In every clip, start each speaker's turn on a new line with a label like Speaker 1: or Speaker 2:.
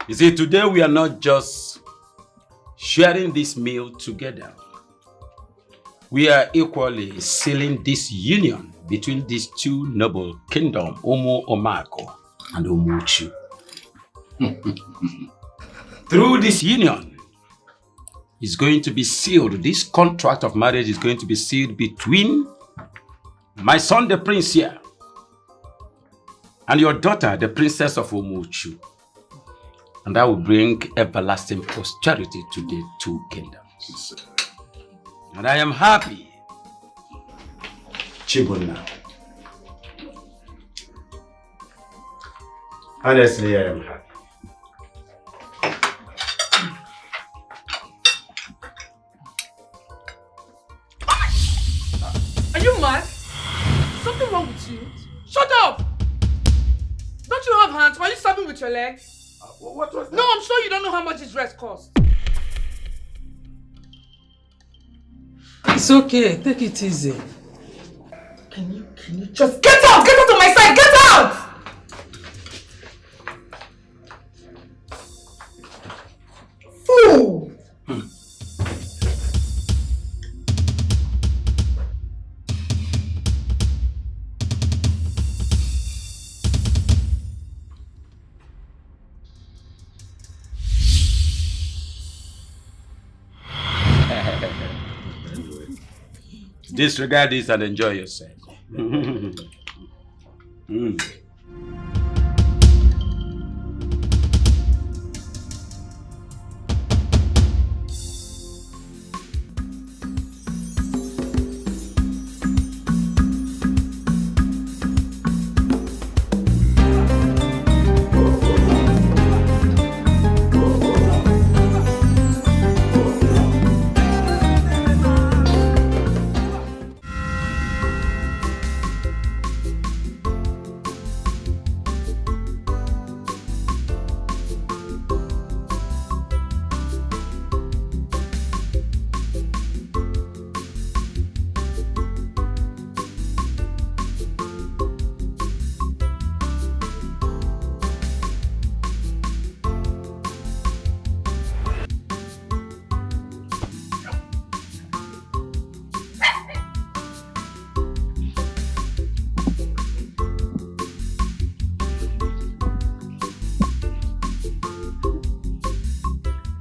Speaker 1: You see, today we are not just sharing this meal together. We are equally sealing this union between these two noble kingdoms, Omo Omako and Omuchu. Through this union is going to be sealed. This contract of marriage is going to be sealed between my son, the prince here, and your daughter, the princess of Omuchu. And that will bring everlasting prosperity to the two kingdoms. And I am happy, Chibuna. Honestly, I am happy.
Speaker 2: Are you mad? Something wrong with you? Shut up! Don't you have hands? Why are you stabbing with your leg?
Speaker 1: What was that?
Speaker 2: No, I'm sure you don't know how much this dress costs.
Speaker 3: It's okay. Take it easy.
Speaker 2: Can you just get out! Get out of my sight! Get out! Fool!
Speaker 1: Disregard this and enjoy yourself.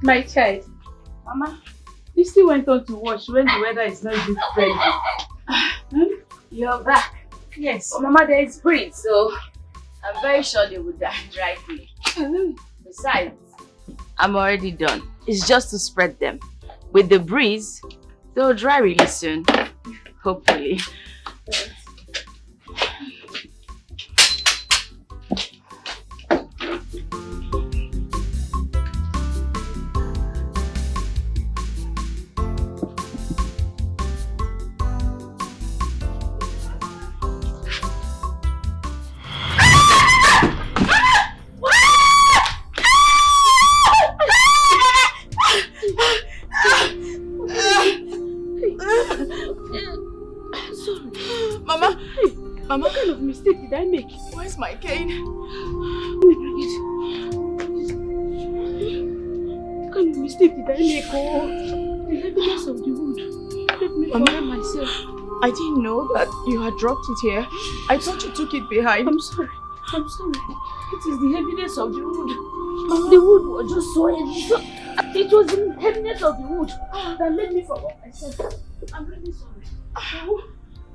Speaker 4: My child, Mama, you still went on to wash when the weather is not even friendly.
Speaker 5: You're back.
Speaker 4: Yes.
Speaker 5: But Mama, there is breeze, so I'm very sure they will die dry quick. Besides, I'm already done. It's just to spread them. With the breeze, they'll dry really soon. Hopefully.
Speaker 4: Mama, what kind of mistake did I make?
Speaker 2: Where's my cane?
Speaker 4: What kind of mistake did I make? Oh, the heaviness of the wood. Let me forget myself.
Speaker 2: I didn't know that you had dropped it here. I thought you took it behind.
Speaker 4: I'm sorry. It is the heaviness of the wood. The wood was just so heavy. So it was the heaviness of the wood that made me forget myself. I'm really sorry.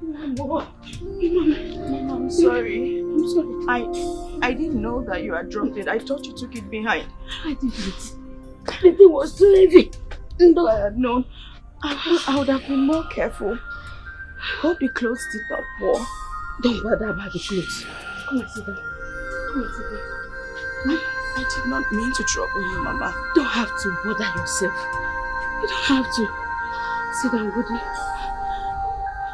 Speaker 2: Mama, I'm sorry. I didn't know that you had dropped it. I thought you took it behind.
Speaker 4: I didn't. The thing was too heavy.
Speaker 2: If I had known, I would have been more careful. Hope the clothes did not pour.
Speaker 4: Don't bother about the clothes. Come and sit down.
Speaker 2: I did not mean to trouble you, Mama.
Speaker 4: You don't have to bother yourself. You don't have to. Sit down, Goody.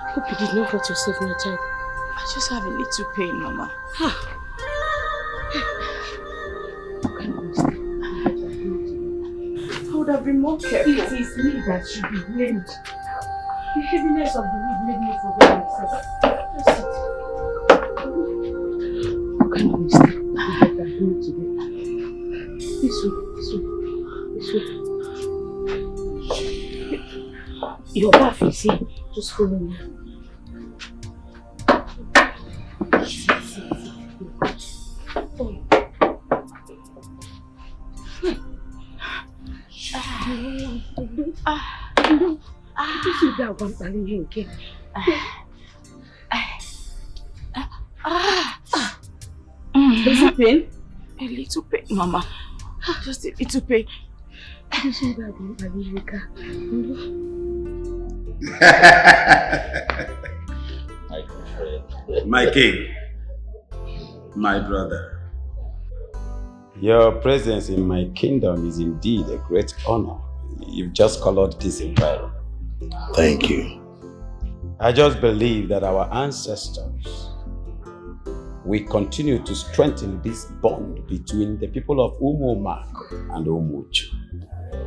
Speaker 4: Hope you did not hurt yourself, my child.
Speaker 2: I just have a little pain, Mama. I would have been more careful.
Speaker 4: It is me that should be blamed. The heaviness of the wood made me forget myself. Just sit. What kind of mistake? do it together. This way. Your bath is here. Just follow me. Does it pain?
Speaker 2: A little pain, Mama. Just a little pain.
Speaker 1: My king, my brother, your presence in my kingdom is indeed a great honor. You've just colored this environment.
Speaker 6: Thank you.
Speaker 1: I just believe that our ancestors will continue to strengthen this bond between the people of Umumak and Umuchu.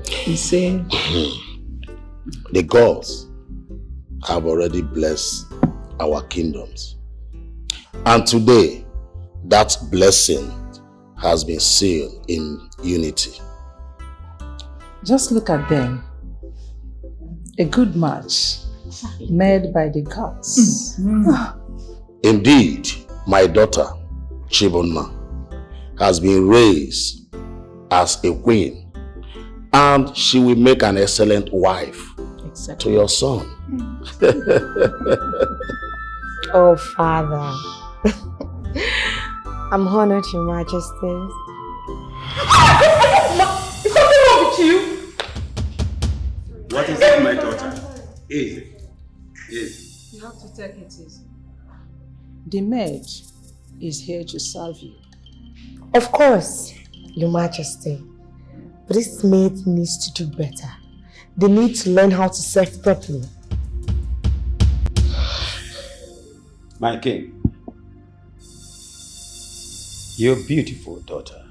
Speaker 3: He said,
Speaker 6: The gods have already blessed our kingdoms. And today, that blessing has been sealed in unity.
Speaker 3: just look at them. A good match made by the gods.
Speaker 6: Indeed, my daughter, Chibonna, has been raised as a queen, and she will make an excellent wife to your son.
Speaker 7: Oh, Father. I'm honored, Your Majesty.
Speaker 3: Is something wrong with you?
Speaker 1: What is it, my daughter? Easy. Easy.
Speaker 3: You have to take it easy. The maid is here to serve you.
Speaker 7: Of course, Your Majesty. But this maid needs to do better. They need to learn how to serve properly.
Speaker 1: My king, your beautiful daughter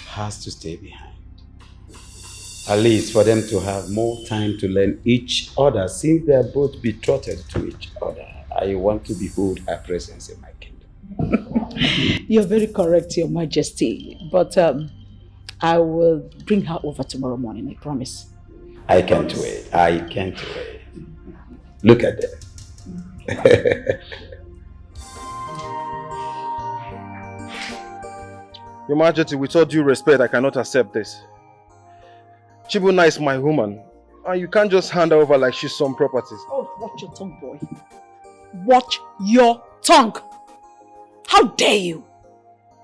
Speaker 1: has to stay behind. At least for them to have more time to learn each other, since they are both betrothed to each other. I want to behold her presence in my kingdom.
Speaker 4: You're very correct, Your Majesty. But I will bring her over tomorrow morning, I promise.
Speaker 1: I can't wait. I can't wait. Look at them.
Speaker 8: Your Majesty, with all due respect, I cannot accept this. Chibuna is my woman, and you can't just hand her over like she's some properties.
Speaker 4: Oh, watch your tongue, boy. Watch your tongue. How dare you?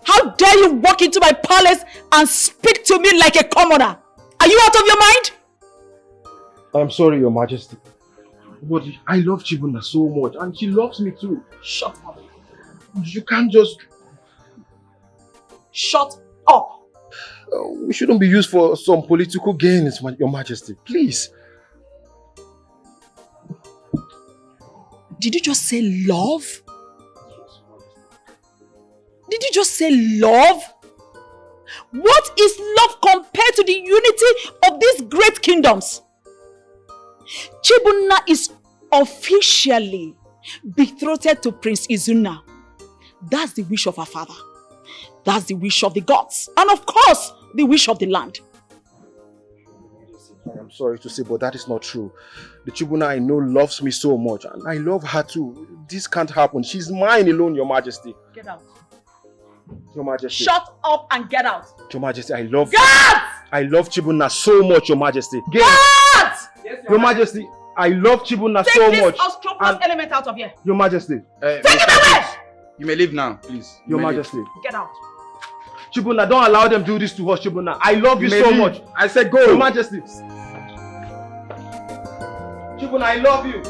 Speaker 4: How dare you walk into my palace and speak to me like a commoner? Are you out of your mind?
Speaker 8: I'm sorry, Your Majesty. But I love Chibuna so much, and she loves me too.
Speaker 4: Shut up.
Speaker 8: You can't just...
Speaker 4: Shut up.
Speaker 8: We shouldn't be used for some political gains, Your Majesty. Please.
Speaker 4: Did you just say love? Did you just say love? What is love compared to the unity of these great kingdoms? Chibuna is officially betrothed to Prince Izuna. That's the wish of her father. That's the wish of the gods. And of course, the wish of the land.
Speaker 8: I'm sorry to say, but that is not true. The Chibuna I know loves me so much, and I love her too. This can't happen. She's mine alone, Your Majesty.
Speaker 4: Get out.
Speaker 8: Your Majesty.
Speaker 4: Shut up and get out.
Speaker 8: Your Majesty, I love...
Speaker 4: Get!
Speaker 8: I love Chibuna so much, Your Majesty.
Speaker 4: Get!
Speaker 8: Yes, Your Majesty, I love Chibuna so much.
Speaker 4: Take this unscrupulous element out of here.
Speaker 8: Your Majesty.
Speaker 4: Take it away!
Speaker 9: You may leave now, please.
Speaker 8: Your Majesty.
Speaker 4: Get out.
Speaker 8: Chibuna, don't allow them to do this to us, Chibuna. I love you so much.
Speaker 9: I said go.
Speaker 8: Your Majesty. Chibuna, I love you.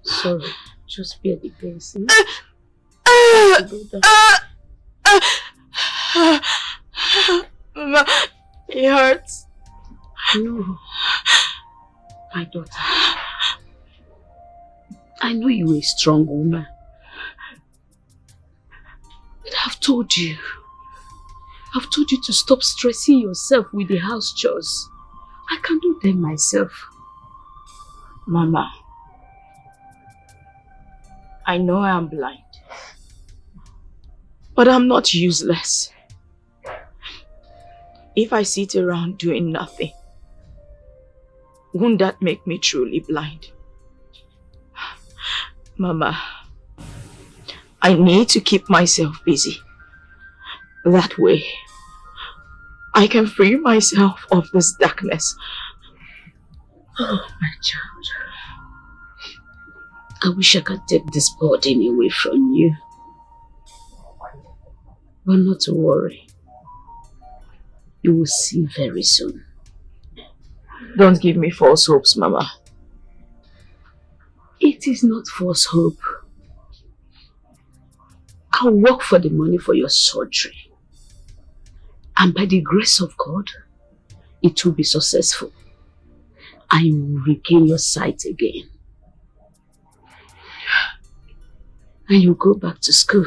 Speaker 7: Sorry, just bear the pace.
Speaker 2: It hurts.
Speaker 7: No, my daughter.
Speaker 9: I know you're a strong woman. But I've told you to stop stressing yourself with the house chores. I can do them myself.
Speaker 2: Mama, I know I'm blind, but I'm not useless. If I sit around doing nothing, won't that make me truly blind? Mama, I need to keep myself busy. That way, I can free myself of this darkness.
Speaker 9: Oh, my child. I wish I could take this burden away from you. But not to worry. You will see very soon.
Speaker 2: Don't give me false hopes, Mama.
Speaker 9: It is not false hope. I'll work for the money for your surgery. And by the grace of God, it will be successful. And you will regain your sight again. And you go back to school.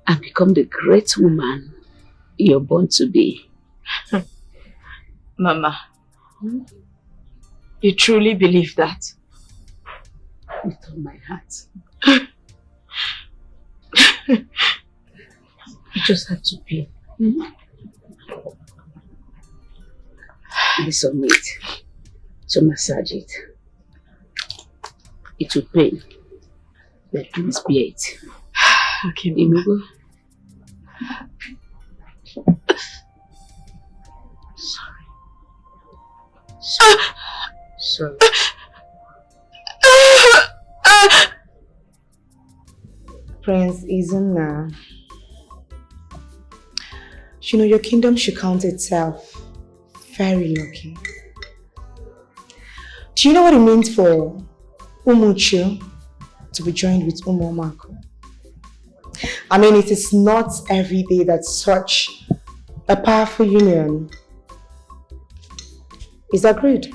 Speaker 9: And become the great woman you're born to be.
Speaker 2: Mama, you truly believe that?
Speaker 9: With all my heart. You just have to pay. This on it. So massage it. It will pain. But please bear it.
Speaker 2: Okay,
Speaker 9: Mama. Sorry.
Speaker 7: Prince Izuna, you know your kingdom should count itself very lucky. Do you know what it means for Umuchu to be joined with Umomako? I mean, it is not every day that such a powerful union is agreed.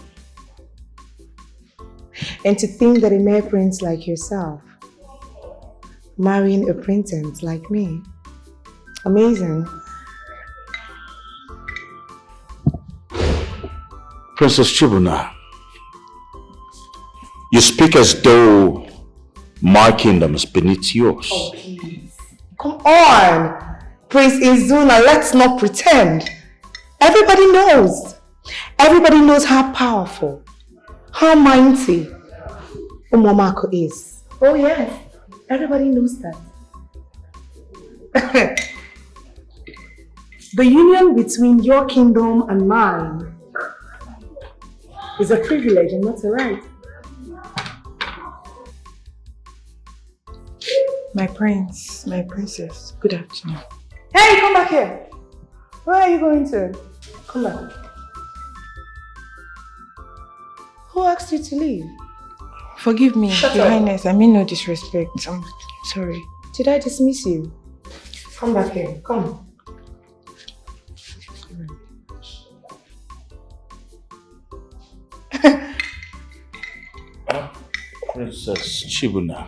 Speaker 7: And to think that a mere prince like yourself marrying a princess like me, amazing.
Speaker 6: Princess Chibuna, you speak as though my kingdom is beneath yours.
Speaker 7: Oh, please. Come on, Prince Izuna, let's not pretend. Everybody knows. Everybody knows how powerful, how mighty Umomako is. Oh yes, everybody knows that. The union between your kingdom and mine is a privilege and not a right.
Speaker 2: My prince, my princess, good afternoon.
Speaker 7: Hey, come back here. Where are you going to? Come back. Who asked you to leave?
Speaker 2: Forgive me,
Speaker 7: Shut
Speaker 2: Your
Speaker 7: up.
Speaker 2: Highness, I mean no disrespect. I'm sorry.
Speaker 7: Did I dismiss you? Come back here, come.
Speaker 6: Princess Chibuna,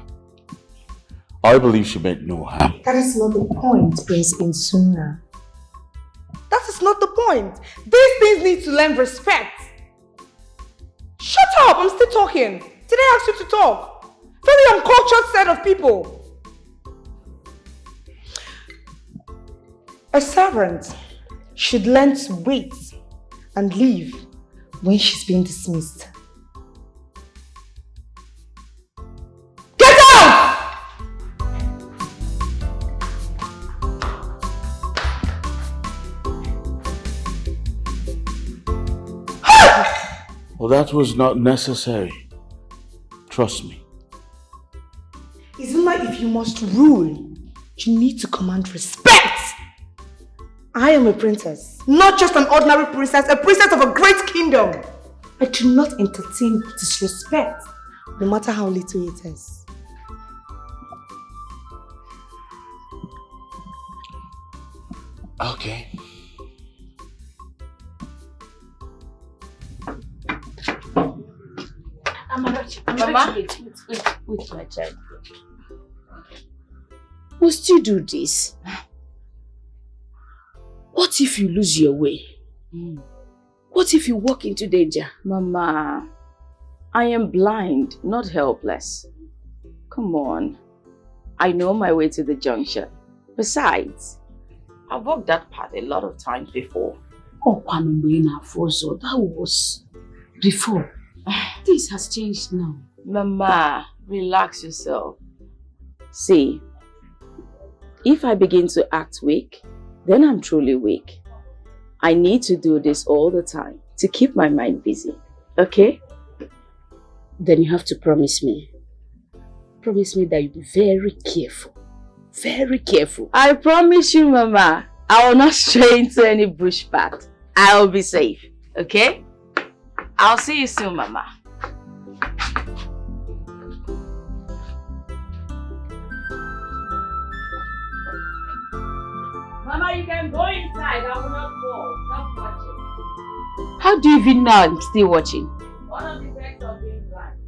Speaker 6: I believe she meant no harm.
Speaker 7: That is not the point, Prince Insuna. That is not the point. These things need to learn respect. Shut up, I'm still talking. Did I ask you to talk? Very uncultured set of people. A servant should learn to wait and leave when she's being dismissed. Get out!
Speaker 6: Well, that was not necessary. Trust me.
Speaker 7: Izuma, if you must rule, you need to command respect. I am a princess, not just an ordinary princess, a princess of a great kingdom. I do not entertain disrespect, no matter how little it is.
Speaker 6: Okay.
Speaker 5: Mama,
Speaker 9: wait, my child. Must you do this? What if you lose your way? What if you walk into danger?
Speaker 5: Mama, I am blind, not helpless. Come on. I know my way to the junction. Besides, I've walked that path a lot of times before.
Speaker 9: Oh, that was before. This has changed now.
Speaker 5: Mama, relax yourself. See, if I begin to act weak, then I'm truly weak. I need to do this all the time to keep my mind busy, okay?
Speaker 9: Then you have to promise me. Promise me that you'll be very careful. Very careful.
Speaker 5: I promise you, Mama, I will not stray into any bush path. I will be safe, okay? I'll see you soon, Mama. Mama, you can go inside. I will not fall. Stop watching.
Speaker 9: How do you even know I'm still watching?
Speaker 5: One of the effects of being blind.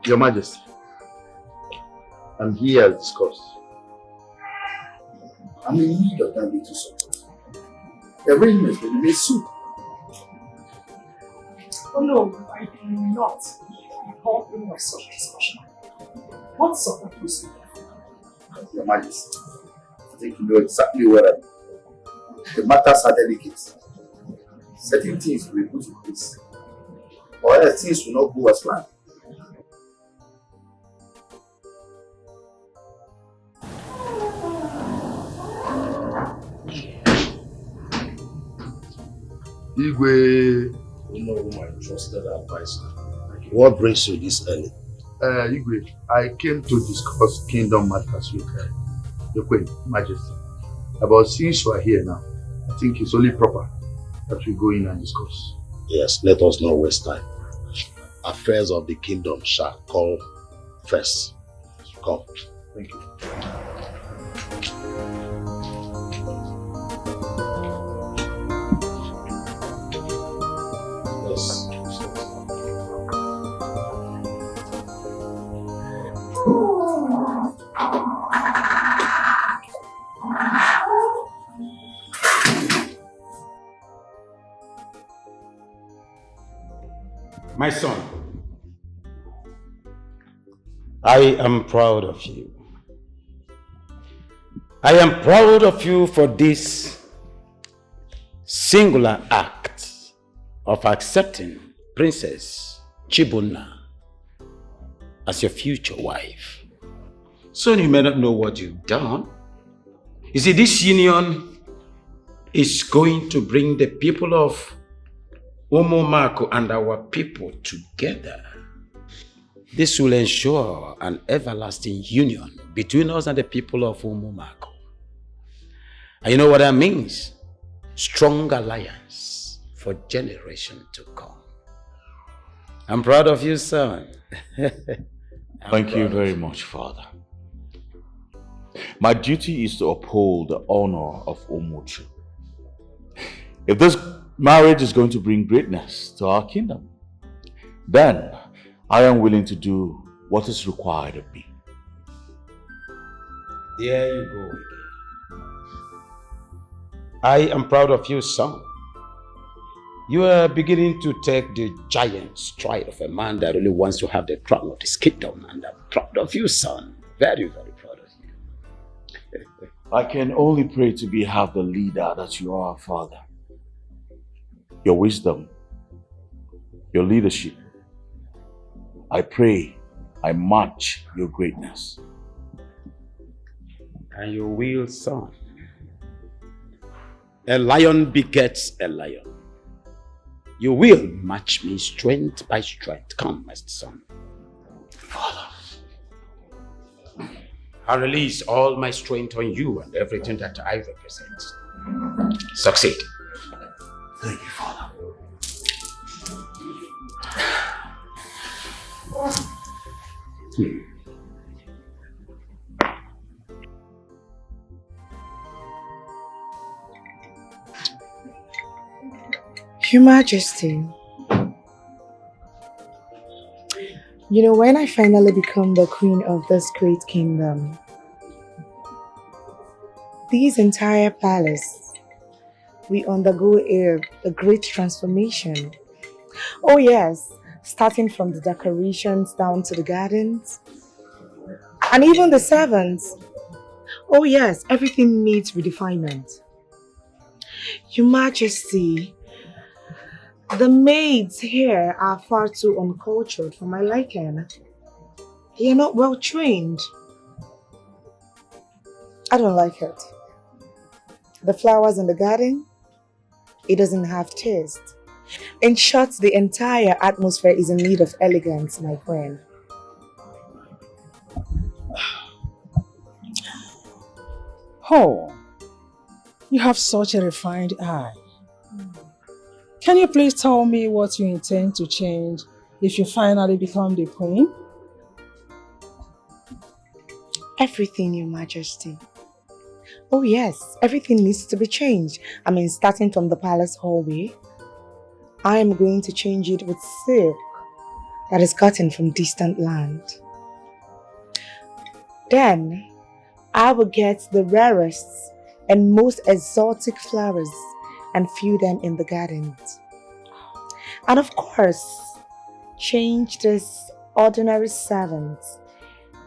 Speaker 6: Your Majesty, I'm here as discussed. I'm in need of that little support. Arrangements will be made soon.
Speaker 10: Oh no, I do not recall any of such discussion. What support was it?
Speaker 6: Your Majesty, I think you know exactly what I mean. The matters are delicate. Certain things will be put in place, or else things will not go as planned.
Speaker 11: Igwe.
Speaker 6: My trusted advisor. What brings you this early?
Speaker 11: Igwe, I came to discuss kingdom matters with the Queen, Majesty. But since you are here now, I think it's only proper that we go in and discuss.
Speaker 6: Yes, let us not waste time. Affairs of the kingdom shall call first. Come.
Speaker 11: Thank you.
Speaker 6: Yes.
Speaker 1: My son, I am proud of you. I am proud of you for this singular act of accepting Princess Chibunna as your future wife. Son, you may not know what you've done. You see, this union is going to bring the people of Omomako and our people together. This will ensure an everlasting union between us and the people of Omomako. And you know what that means? Strong alliance for generations to come. I'm proud of you, son.
Speaker 12: Thank you very much, Father. My duty is to uphold the honor of Omochu. If this marriage is going to bring greatness to our kingdom, then I am willing to do what is required of me.
Speaker 1: There you go again. I am proud of you, son. You are beginning to take the giant stride of a man that really wants to have the crown of his kingdom, and I'm proud of you, son. Very, very proud of you.
Speaker 12: I can only pray to be half the leader that you are, Father. Your wisdom, your leadership, I pray I match your greatness.
Speaker 1: And you will, son. A lion begets a lion. You will match me strength by strength. Come, my son.
Speaker 12: Father.
Speaker 1: I release all my strength on you and everything that I represent. Succeed.
Speaker 12: Thank you, Father.
Speaker 7: Your Majesty, you know, when I finally become the queen of this great kingdom, this entire palace, we undergo a great transformation. Oh yes, starting from the decorations down to the gardens, and even the servants. Oh yes, everything needs redefinement. Your Majesty, the maids here are far too uncultured for my liking. They are not well trained. I don't like it. The flowers in the garden, it doesn't have taste. In short, the entire atmosphere is in need of elegance, my queen.
Speaker 3: Oh, you have such a refined eye. Can you please tell me what you intend to change if you finally become the queen?
Speaker 7: Everything, Your Majesty. Oh yes, everything needs to be changed. I mean, starting from the palace hallway, I am going to change it with silk that is gotten from distant land. Then, I will get the rarest and most exotic flowers and fill them in the gardens. And of course, change this ordinary servants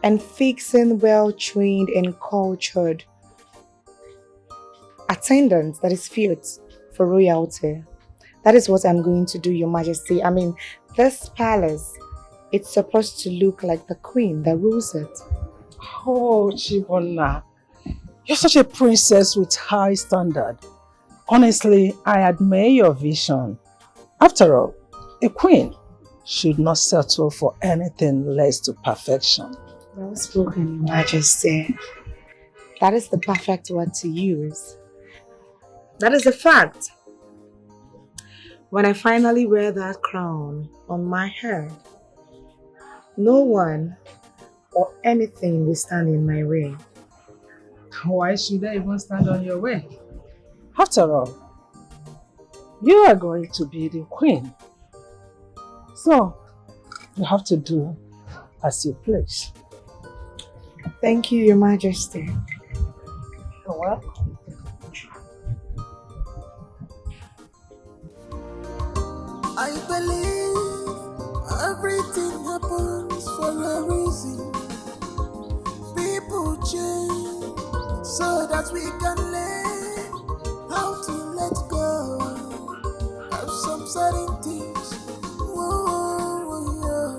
Speaker 7: and fix in well-trained and cultured attendants that is fit for royalty. That is what I'm going to do, Your Majesty. I mean, this palace, it's supposed to look like the queen that rules it.
Speaker 3: Oh, Chibona, you're such a princess with high standard. Honestly, I admire your vision. After all, a queen should not settle for anything less to perfection.
Speaker 7: Well spoken, Your Majesty. That is the perfect word to use. That is a fact. When I finally wear that crown on my head, no one or anything will stand in my way.
Speaker 3: Why should I even stand on your way? After all, you are going to be the queen. So, you have to do as you please.
Speaker 7: Thank you, Your Majesty.
Speaker 3: You're welcome.
Speaker 13: I believe everything happens for a reason. People change so that we can learn how to let go of some certain things. Whoa, yeah.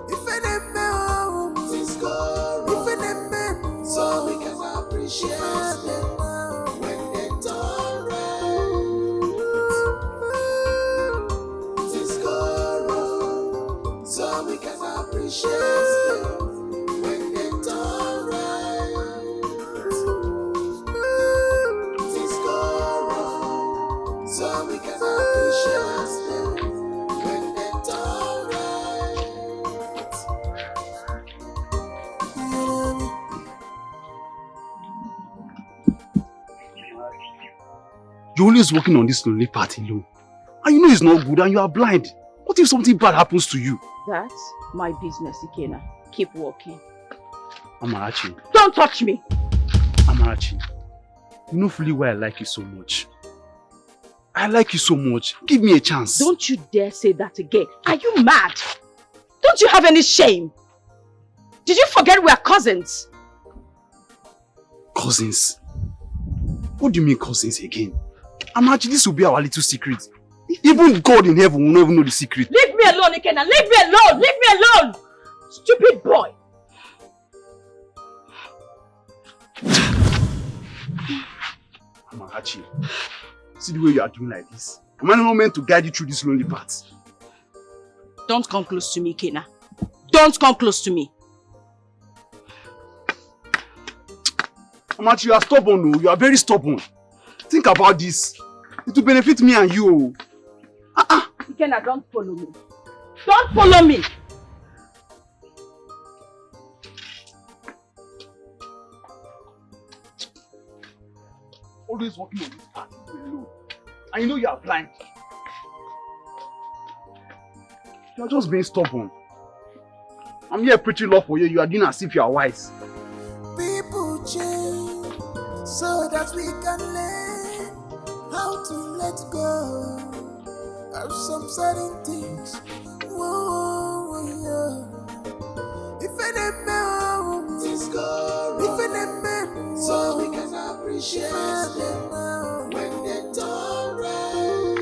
Speaker 13: If any so we can appreciate them when they turn right. So we can appreciate them when they turn right. Things go wrong, so we can appreciate them when they turn right.
Speaker 14: You're always working on this lonely part alone. And you know it's not good and you are blind. What if something bad happens to you?
Speaker 5: That's my business, Ikena. Keep walking.
Speaker 14: Amarachi.
Speaker 5: Don't touch me!
Speaker 14: Amarachi, you know fully why I like you so much. I like you so much. Give me a chance.
Speaker 5: Don't you dare say that again. Are you mad? Don't you have any shame? Did you forget we are cousins?
Speaker 14: Cousins? What do you mean cousins again? Amarachi, this will be our little secret. Even God in heaven will never know the secret.
Speaker 5: Leave me alone, Ikena. Leave me alone. Leave me alone. Stupid boy.
Speaker 14: Amarachi, see the way you are doing like this. Am I not meant to guide you through this lonely path?
Speaker 5: Don't come close to me, Ikena. Don't come close to me.
Speaker 14: Amarachi, you are stubborn. No? You are very stubborn. Think about this. It will benefit me and you.
Speaker 5: Ikena, don't follow me. Don't follow me.
Speaker 14: Always walking on this path alone. And you know you are blind. You're just being stubborn. I'm here preaching love for you. You are doing as if you are wise.
Speaker 13: People change so that we can learn how to let go of some certain things. Whoa, yeah. If it is good, if it so we can appreciate them when they're done right.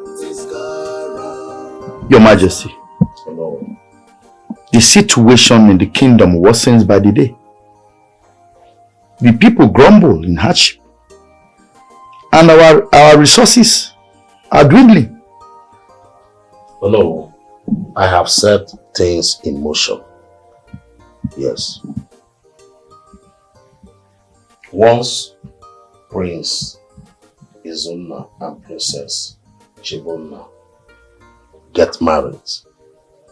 Speaker 13: It is good.
Speaker 11: Your Majesty, the situation in the kingdom worsens by the day. The people grumble in hardship, and our resources are dwindling.
Speaker 6: No, I have set things in motion. Yes. Once Prince Izuna and Princess Chibonna get married,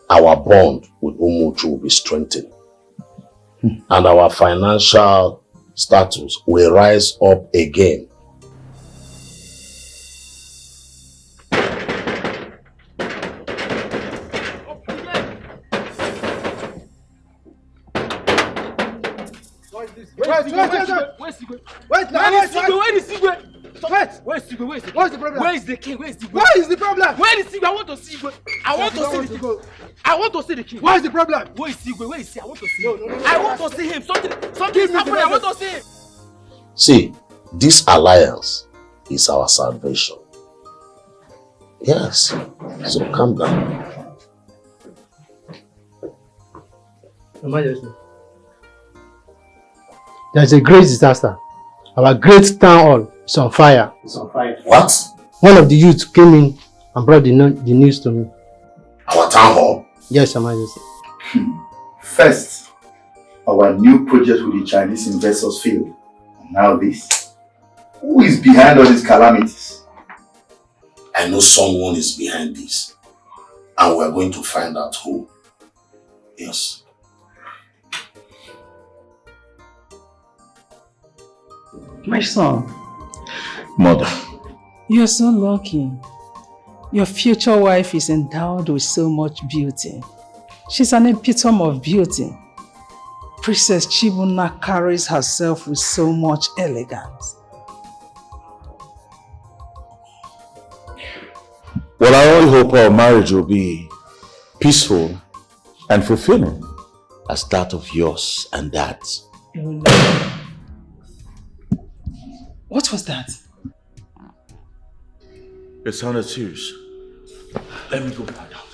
Speaker 6: our bond with Umuchu will be strengthened. And our financial status will rise up again.
Speaker 14: Where is the problem? Where is the king? Where is the problem? Where is Sigwe? I want to see Sigwe. I want to see the king. I want to see the king. Where is the problem? Where is Sigwe? Where is he? I want to see him. I want to see him. Something is happening. I want to see him.
Speaker 6: See, this alliance is our salvation. Yes. So calm down.
Speaker 15: Your Majesty, there's a great disaster. Our great town hall is on fire. It's on fire.
Speaker 6: What?
Speaker 15: One of the youths came in and brought the news to me.
Speaker 6: Our town hall?
Speaker 15: Yes, Your Majesty.
Speaker 11: First, our new project with the Chinese investors failed. And now this. Who is behind all these calamities?
Speaker 6: I know someone is behind this. And we're going to find out who. Yes.
Speaker 3: My son.
Speaker 12: Mother.
Speaker 3: You're so lucky. Your future wife is endowed with so much beauty. She's an epitome of beauty. Princess Chibuna carries herself with so much elegance.
Speaker 12: Well, I only hope our marriage will be peaceful and fulfilling as that of yours and dad's.
Speaker 3: What was that?
Speaker 12: It sounded serious. Let me go find out.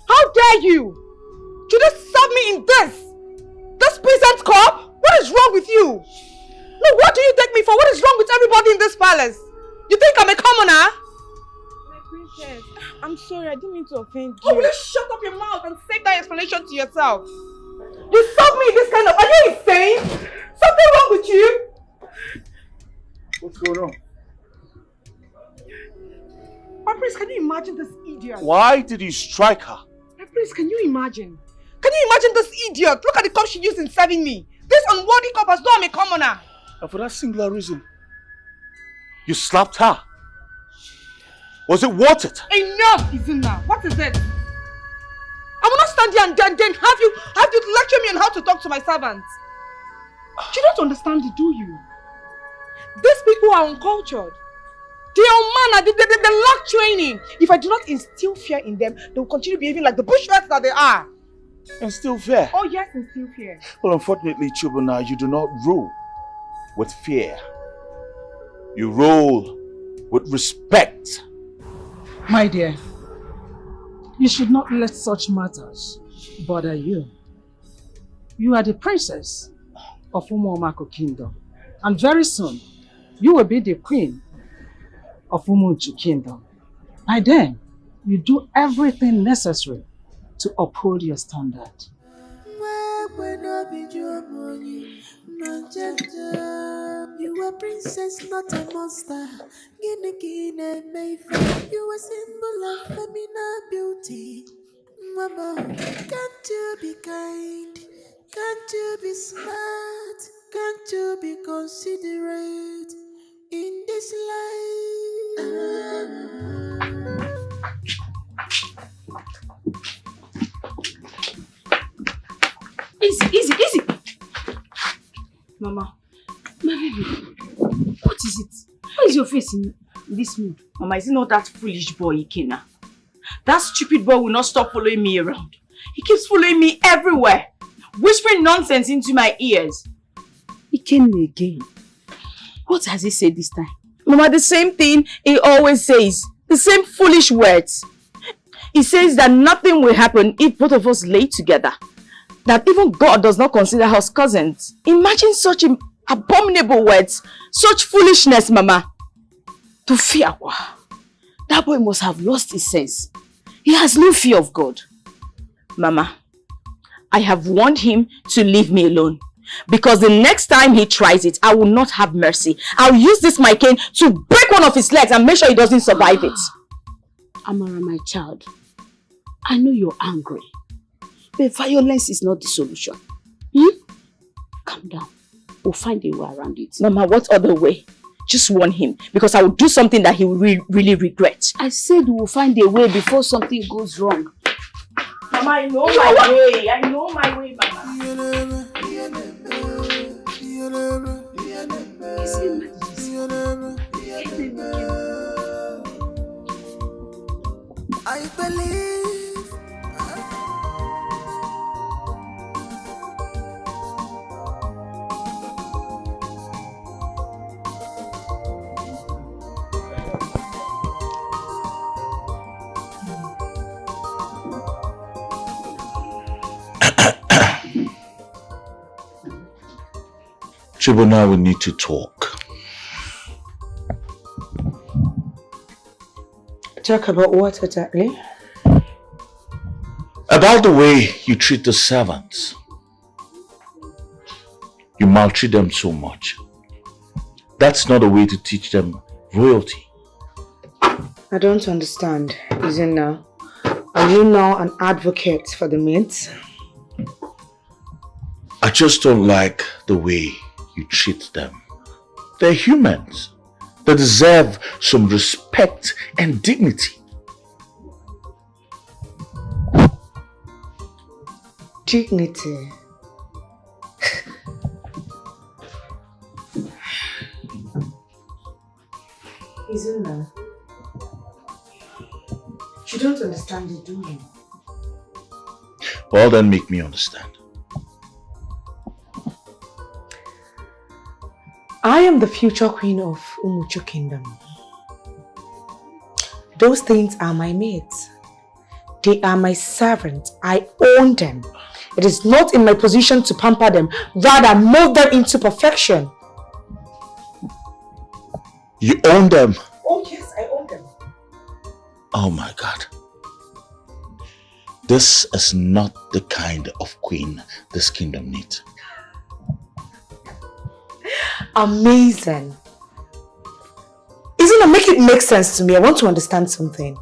Speaker 4: How dare you? You just serve me in this peasant cup? What is wrong with you? No, what do you take me for? What is wrong with everybody in this palace? You think I'm a commoner?
Speaker 2: My princess, I'm sorry, I didn't mean to offend you.
Speaker 4: Oh, will you shut up your mouth and save that explanation to yourself? You serve me in this kind of... Are you insane? Something wrong with you?
Speaker 14: What's going on?
Speaker 4: My prince, can you imagine this idiot?
Speaker 12: Why did you strike her?
Speaker 4: My prince, can you imagine? Can you imagine this idiot? Look at the cup she used in serving me. This unworthy cup as though I'm a commoner.
Speaker 12: And for that singular reason, you slapped her. Was it worth it?
Speaker 4: Enough, Izuna. What is it? I will not stand here and then have you lecture me on how to talk to my servants. You don't understand it, do you? These people are uncultured. They are unmannered. They lack training. If I do not instill fear in them, they will continue behaving like the bushwhats that they are.
Speaker 12: Instill fear?
Speaker 4: Oh yes, instill fear.
Speaker 12: Well, unfortunately, Chibuna, you do not rule with fear. You rule with respect.
Speaker 3: My dear, you should not let such matters bother you. You are the princess of Umuomako Kingdom, and very soon you will be the queen of Umunchu Kingdom. By then, you do everything necessary to uphold your standard.
Speaker 13: You a princess, not a monster. You a symbol of feminine beauty. Mama, can't you be kind? Can't you be smart? Can't you be considerate? in this life.
Speaker 5: Easy. Mama, my baby, what is it? Why is your face in this mood? Mama, is it not that foolish boy, Ikena? That stupid boy will not stop following me around. He keeps following me everywhere, whispering nonsense into my ears.
Speaker 9: He came again. What has he said this time?
Speaker 5: Mama, the same thing he always says. The same foolish words. He says that nothing will happen if both of us lay together. That even God does not consider us cousins. Imagine such abominable words. Such foolishness, Mama.
Speaker 9: To fear. That boy must have lost his sense. He has no fear of God.
Speaker 5: Mama, I have warned him to leave me alone. Because the next time he tries it, I will not have mercy. I'll use this my cane to break one of his legs and make sure he doesn't survive it.
Speaker 9: Amara, my child, I know you're angry. But violence is not the solution. Calm down. We'll find a way around it.
Speaker 5: Mama, what other way? Just warn him. Because I will do something that he will really regret.
Speaker 9: I said we'll find a way before something goes wrong.
Speaker 5: Mama, I know my way. I know my way, Mama.
Speaker 13: I believe.
Speaker 12: Chibona, we need to talk.
Speaker 7: Talk about what exactly?
Speaker 12: About the way you treat the servants. You maltreat them so much. That's not a way to teach them royalty.
Speaker 7: I don't understand. Isn't now? Are you now an advocate for the maids?
Speaker 12: I just don't like the way you treat them. They're humans. They deserve some respect and dignity.
Speaker 7: Dignity? Isn't that? You don't understand it, do you?
Speaker 12: Well, then make me understand.
Speaker 7: I am the future queen of Umuchu Kingdom. Those things are my maids. They are my servants. I own them. It is not in my position to pamper them, rather mold them into perfection.
Speaker 12: You own them?
Speaker 7: Oh yes, I own them.
Speaker 12: Oh my God. This is not the kind of queen this kingdom needs.
Speaker 7: Amazing. Isn't it? Make it make sense to me. I want to understand something.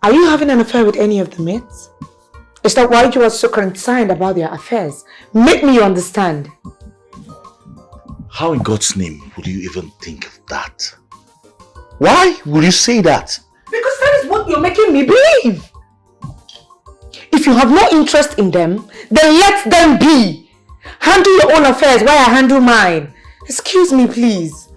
Speaker 7: Are you having an affair with any of the maids? Is that why you are so concerned about their affairs? Make me understand.
Speaker 12: How in God's name would you even think of that? Why would you say that?
Speaker 7: Because that is what you're making me believe. If you have no interest in them, then let them be. Handle your own affairs while I handle mine. Excuse me, please.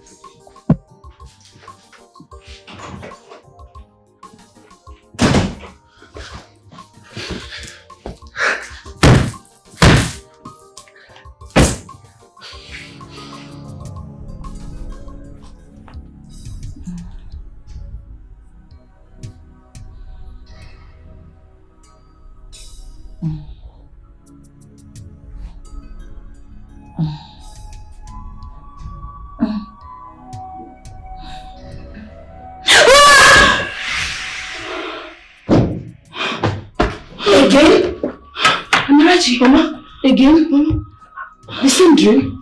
Speaker 9: Mama, again? Mama, the same dream?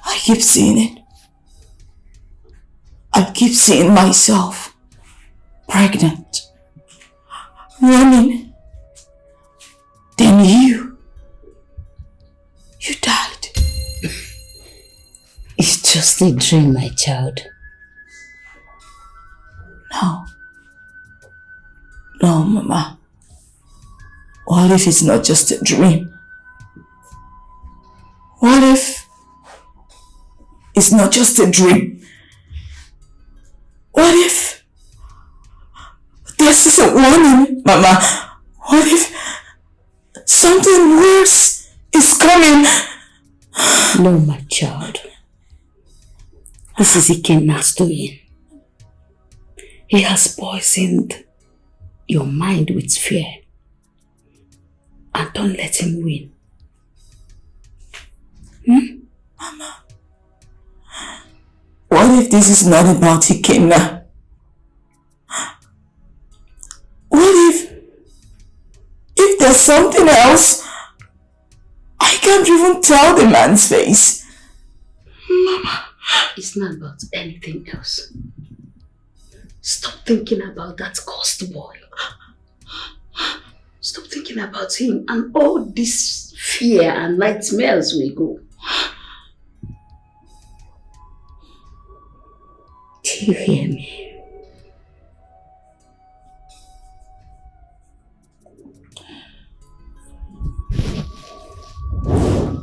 Speaker 2: I keep seeing it. I keep seeing myself pregnant, running. Then you
Speaker 9: a dream, my child.
Speaker 16: No. No, Mama. What if it's not just a dream? What if it's not just a dream? What if this is a warning, Mama? What if something worse is coming?
Speaker 9: No, my child. This is Ikenna's doing. He has poisoned your mind with fear. And don't let him win.
Speaker 16: Mama, what if this is not about Ikenna? What if there's something else? I can't even tell the man's face.
Speaker 9: Mama, it's not about anything else. Stop thinking about that cursed boy. Stop thinking about him and all this fear and nightmares will go. Do you hear me?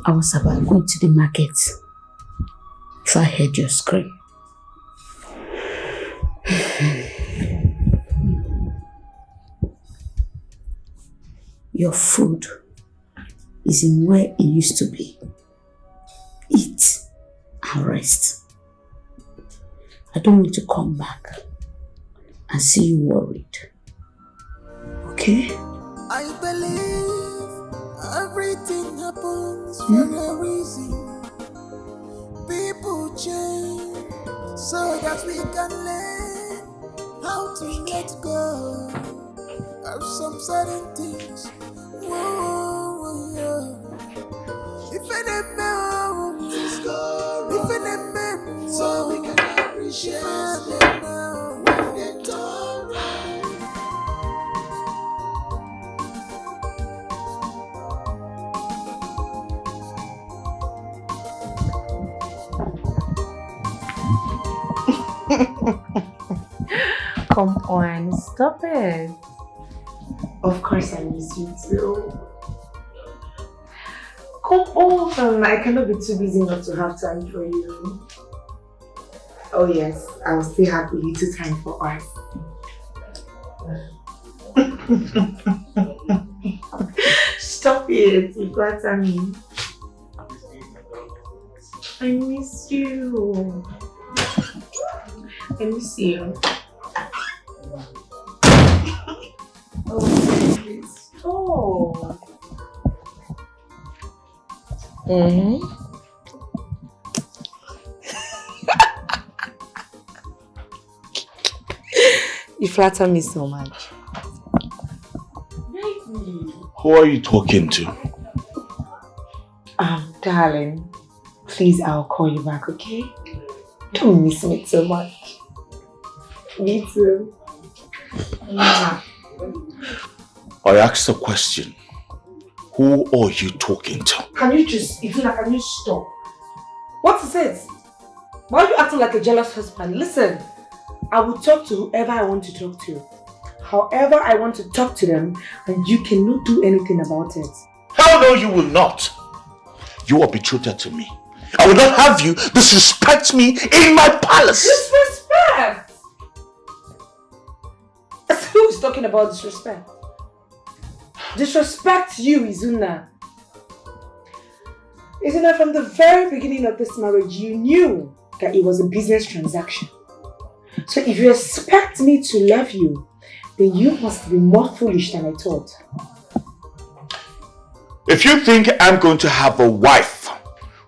Speaker 9: I was about going to the market if I heard your scream. Your food is in where it used to be. Eat and rest. I don't want to come back and see you worried. Okay?
Speaker 13: I believe everything happens for a reason. People change so that we can learn how to let go of some certain things. Whoa, yeah. If any man, if any man, so we can appreciate them now when it's alright.
Speaker 7: Come on, stop it. Of course I miss you too. Come on, I cannot be too busy not to have time for you. Oh yes, I will still have a little time for us. Stop it, you flatter me. I miss you. I miss you. Oh, please stop. You flatter me so much.
Speaker 12: Who are you talking to?
Speaker 7: Darling, please, I'll call you back, okay? Don't miss me so much. Me too.
Speaker 12: I asked a question. Who are you talking to?
Speaker 7: Can you just, Ifuna, can you stop? What is it? Why are you acting like a jealous husband? Listen, I will talk to whoever I want to talk to. However I want to talk to them, and you cannot do anything about it.
Speaker 12: Hell no, you will not. You are betrothed to me. I will not have you disrespect me in my palace.
Speaker 7: Disrespect? Who is talking about disrespect? Disrespect you, Izuna. Izuna, from the very beginning of this marriage, you knew that it was a business transaction. So if you expect me to love you, then you must be more foolish than I thought.
Speaker 12: If you think I'm going to have a wife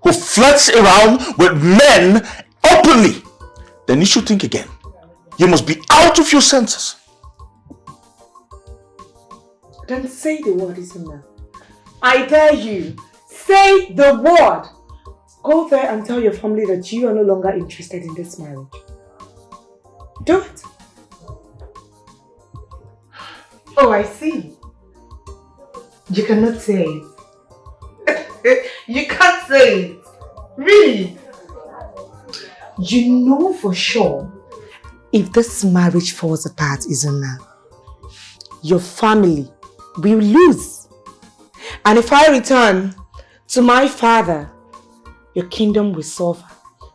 Speaker 12: who flirts around with men openly, then you should think again. You must be out of your senses.
Speaker 7: Then say the word, Izuna. I dare you. Say the word. Go there and tell your family that you are no longer interested in this marriage. Do it. Oh, I see. You cannot say it. You can't say it. Really? You know for sure if this marriage falls apart, Izuna, your family will lose. And if I return to my father, your kingdom will suffer.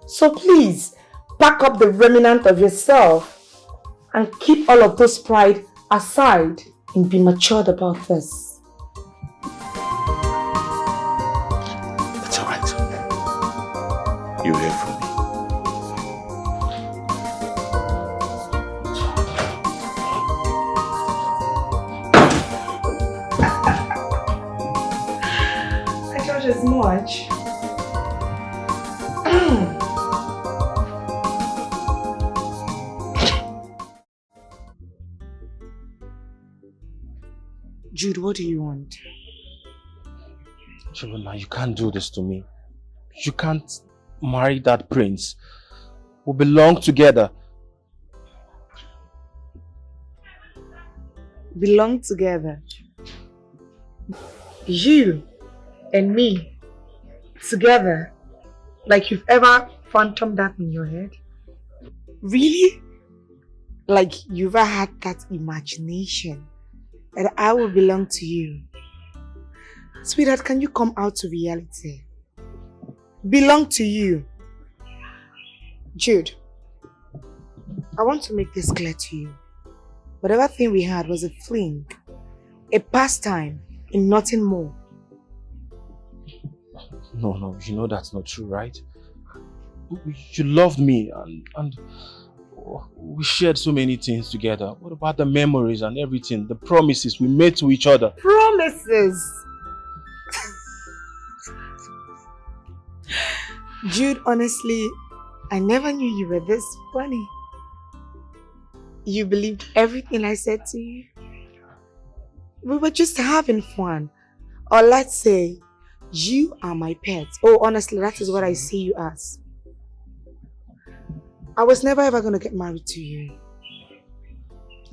Speaker 7: So please, pack up the remnant of yourself and keep all of those pride aside and be matured about this.
Speaker 12: That's alright. You hear from me.
Speaker 7: I thought as much. Jude, what do you want?
Speaker 8: Chibunna, you can't do this to me. You can't marry that prince. We belong together.
Speaker 7: Belong together. You and me together, like you've ever phantomed that in your head? Really? Like you've ever had that imagination that I will belong to you? Sweetheart, can you come out to reality? Belong to you. Jude, I want to make this clear to you. Whatever thing we had was a fling, a pastime, and nothing more.
Speaker 8: No, you know that's not true, right? You loved me and we shared so many things together. What about the memories and everything? The promises we made to each other?
Speaker 7: Promises? Jude, honestly, I never knew you were this funny. You believed everything I said to you? We were just having fun. Or let's say, you are my pet. Oh, honestly, that is what I see you as. I was never ever going to get married to you.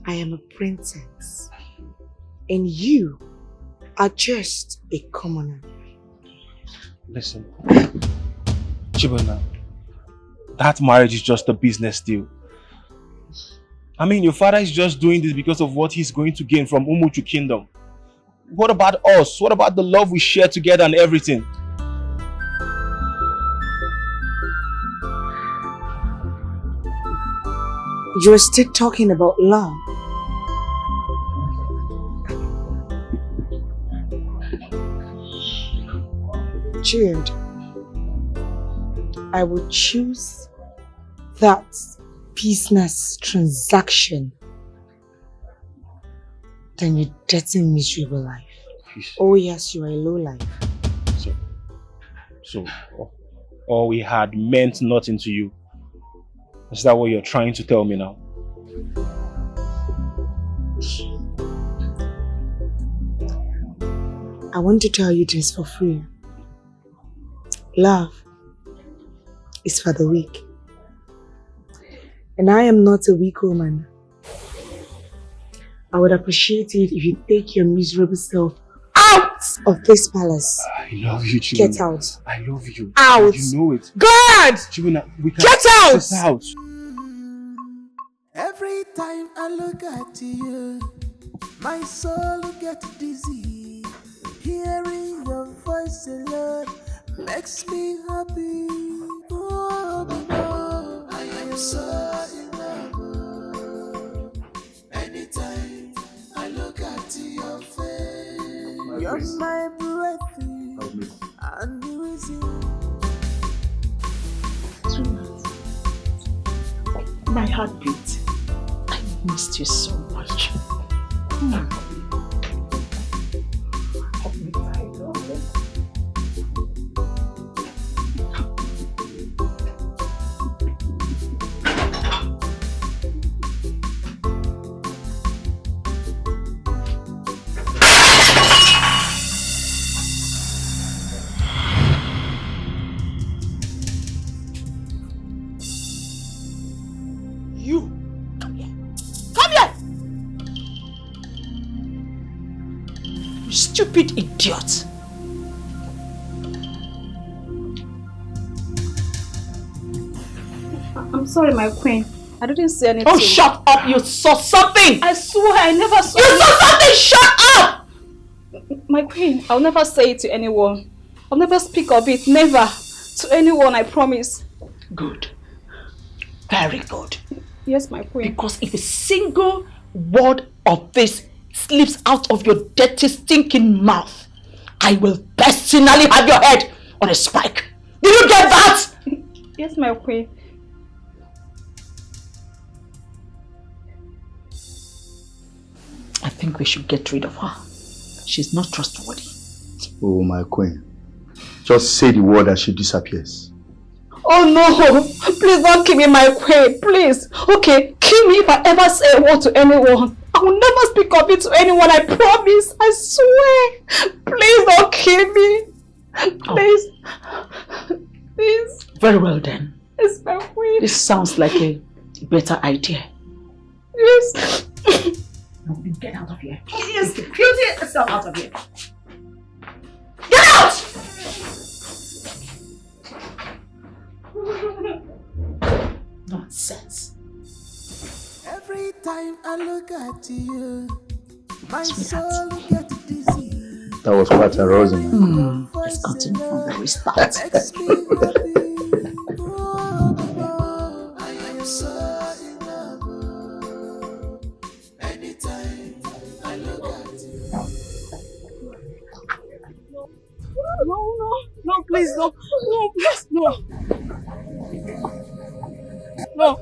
Speaker 7: I am a princess. And you are just a commoner.
Speaker 8: Listen, Chibunna, that marriage is just a business deal. I mean, your father is just doing this because of what he's going to gain from Umuchu Kingdom. What about us? What about the love we share together and everything?
Speaker 7: You're still talking about love. Jude, I would choose that business transaction than your dirty, miserable life. Oh yes, you are a low life.
Speaker 8: So all we had meant nothing to you. Is that what you're trying to tell me now?
Speaker 7: I want to tell you this for free. Love is for the weak. And I am not a weak woman. I would appreciate it if you take your miserable self out of this palace.
Speaker 8: I love you, Chibunna.
Speaker 7: Get out.
Speaker 8: I love you.
Speaker 7: Out.
Speaker 8: You know it.
Speaker 7: God!
Speaker 8: Chibunna, we can
Speaker 7: Get out!
Speaker 8: this out.
Speaker 13: Every time I look at you, my soul gets dizzy. Hearing your voice alone makes me happy. Oh, I am so in love. Anytime I look at your face, you're my breath and music.
Speaker 10: My heartbeat. I missed you so much. Stupid idiot.
Speaker 17: sorry, my queen. I didn't say anything.
Speaker 4: Oh, shut up! You saw something!
Speaker 17: I swear I never saw
Speaker 4: You saw something! Shut up!
Speaker 17: My queen, I'll never say it to anyone. I'll never speak of it. Never. To anyone, I promise.
Speaker 4: Good. Very good.
Speaker 17: Yes, my queen.
Speaker 4: Because if a single word of this slips out of your dirty, stinking mouth, I will personally have your head on a spike. Did you get that?
Speaker 17: Yes, my queen.
Speaker 4: I think we should get rid of her. She's not trustworthy.
Speaker 11: Oh, my queen. Just say the word and she disappears.
Speaker 17: Oh no! Please don't kill me, my queen. Please. Okay, kill me if I ever say a word to anyone. I will never speak of it to anyone, I promise. I swear. Please don't kill me. Please. Oh. Please.
Speaker 4: Very well then.
Speaker 17: Yes, my queen.
Speaker 4: This sounds like a better idea.
Speaker 17: Yes.
Speaker 4: No, get out of here.
Speaker 17: Yes, get yourself out of here.
Speaker 4: Get out! Nonsense.
Speaker 13: Every time I look at you, my soul gets dizzy.
Speaker 11: That was quite arousing.
Speaker 4: Let's continue from the restart.
Speaker 13: I am so in love. Anytime I look at you.
Speaker 17: No, please, no, please, no. No.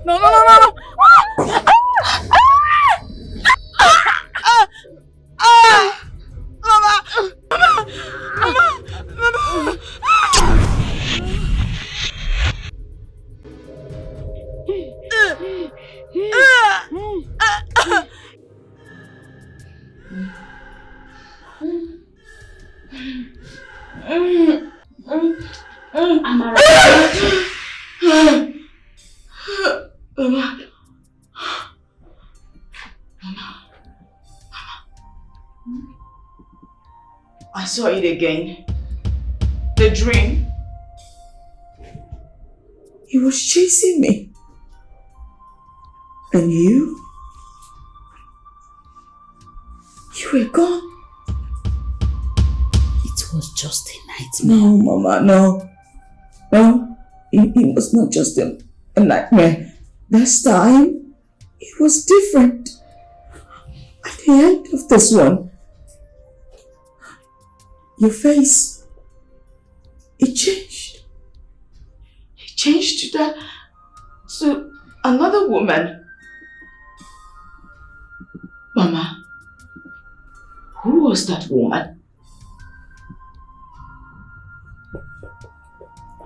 Speaker 2: I saw it again. The dream.
Speaker 16: He was chasing me. And you? You were gone. It was just a nightmare. No, Mama, no. No, it was not just a nightmare. This time, it was different. At the end of this one, your face, it changed.
Speaker 2: He changed to another woman. Mama, who was that woman?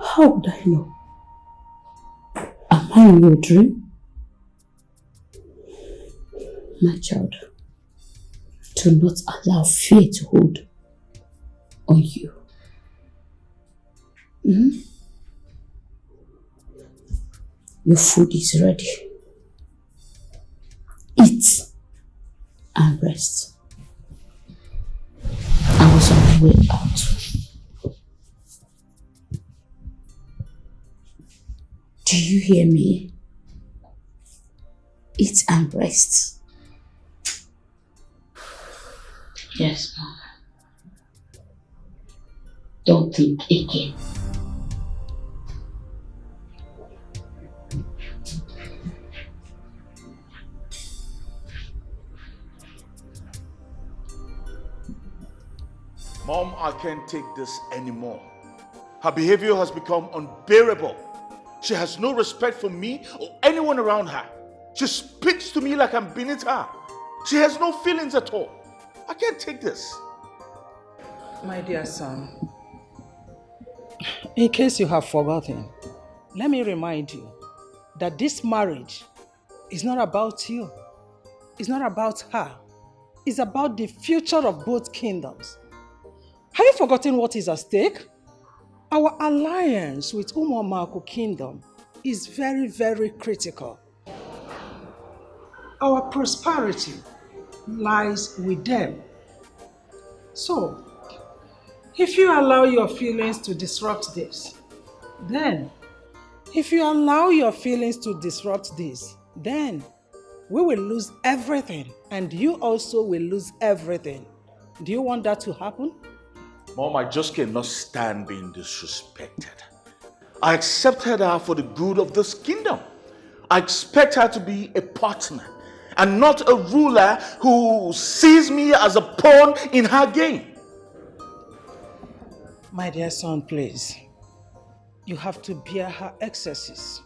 Speaker 16: How would I know? Am I in your dream? My child, do not allow fear to hold on you. Your food is ready. Eat and rest. I was on my way out. Do you hear me? Eat and rest.
Speaker 2: Yes, Mama. Don't think again.
Speaker 12: Mom, I can't take this anymore. Her behavior has become unbearable. She has no respect for me or anyone around her. She speaks to me like I'm beneath her. She has no feelings at all. I can't take this.
Speaker 3: My dear son, in case you have forgotten, let me remind you that this marriage is not about you. It's not about her. It's about the future of both kingdoms. Have you forgotten what is at stake? Our alliance with Umuamaku Kingdom is very, very critical. Our prosperity lies with them. So, if you allow your feelings to disrupt this, then If you allow your feelings to disrupt this, then we will lose everything and you also will lose everything. Do you want that to happen?
Speaker 12: Mom, I just cannot stand being disrespected. I accepted her for the good of this kingdom. I expect her to be a partner and not a ruler who sees me as a pawn in her game.
Speaker 3: My dear son, please. You have to bear her excesses.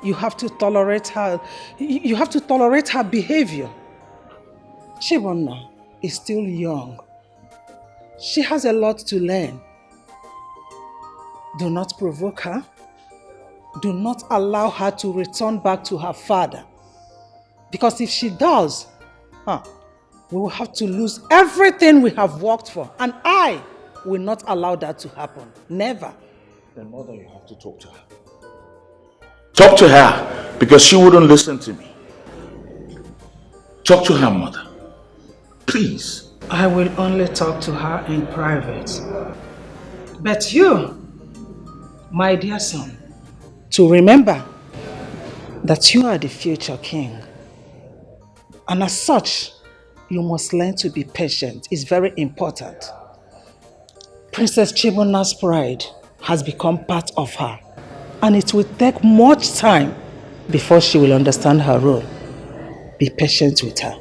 Speaker 3: You have to tolerate her. You have to tolerate her behavior. Chibonna is still young. She has a lot to learn. Do not provoke her. Do not allow her to return back to her father. Because if she does, we will have to lose everything we have worked for. And I will not allow that to happen. Never.
Speaker 12: Then mother, you have to talk to her. Talk to her because she wouldn't listen to me. Talk to her, mother. Please.
Speaker 3: I will only talk to her in private. But you, my dear son, to remember that you are the future king. And as such, you must learn to be patient. It's very important. Princess Chibonna's pride has become part of her. And it will take much time before she will understand her role. Be patient with her.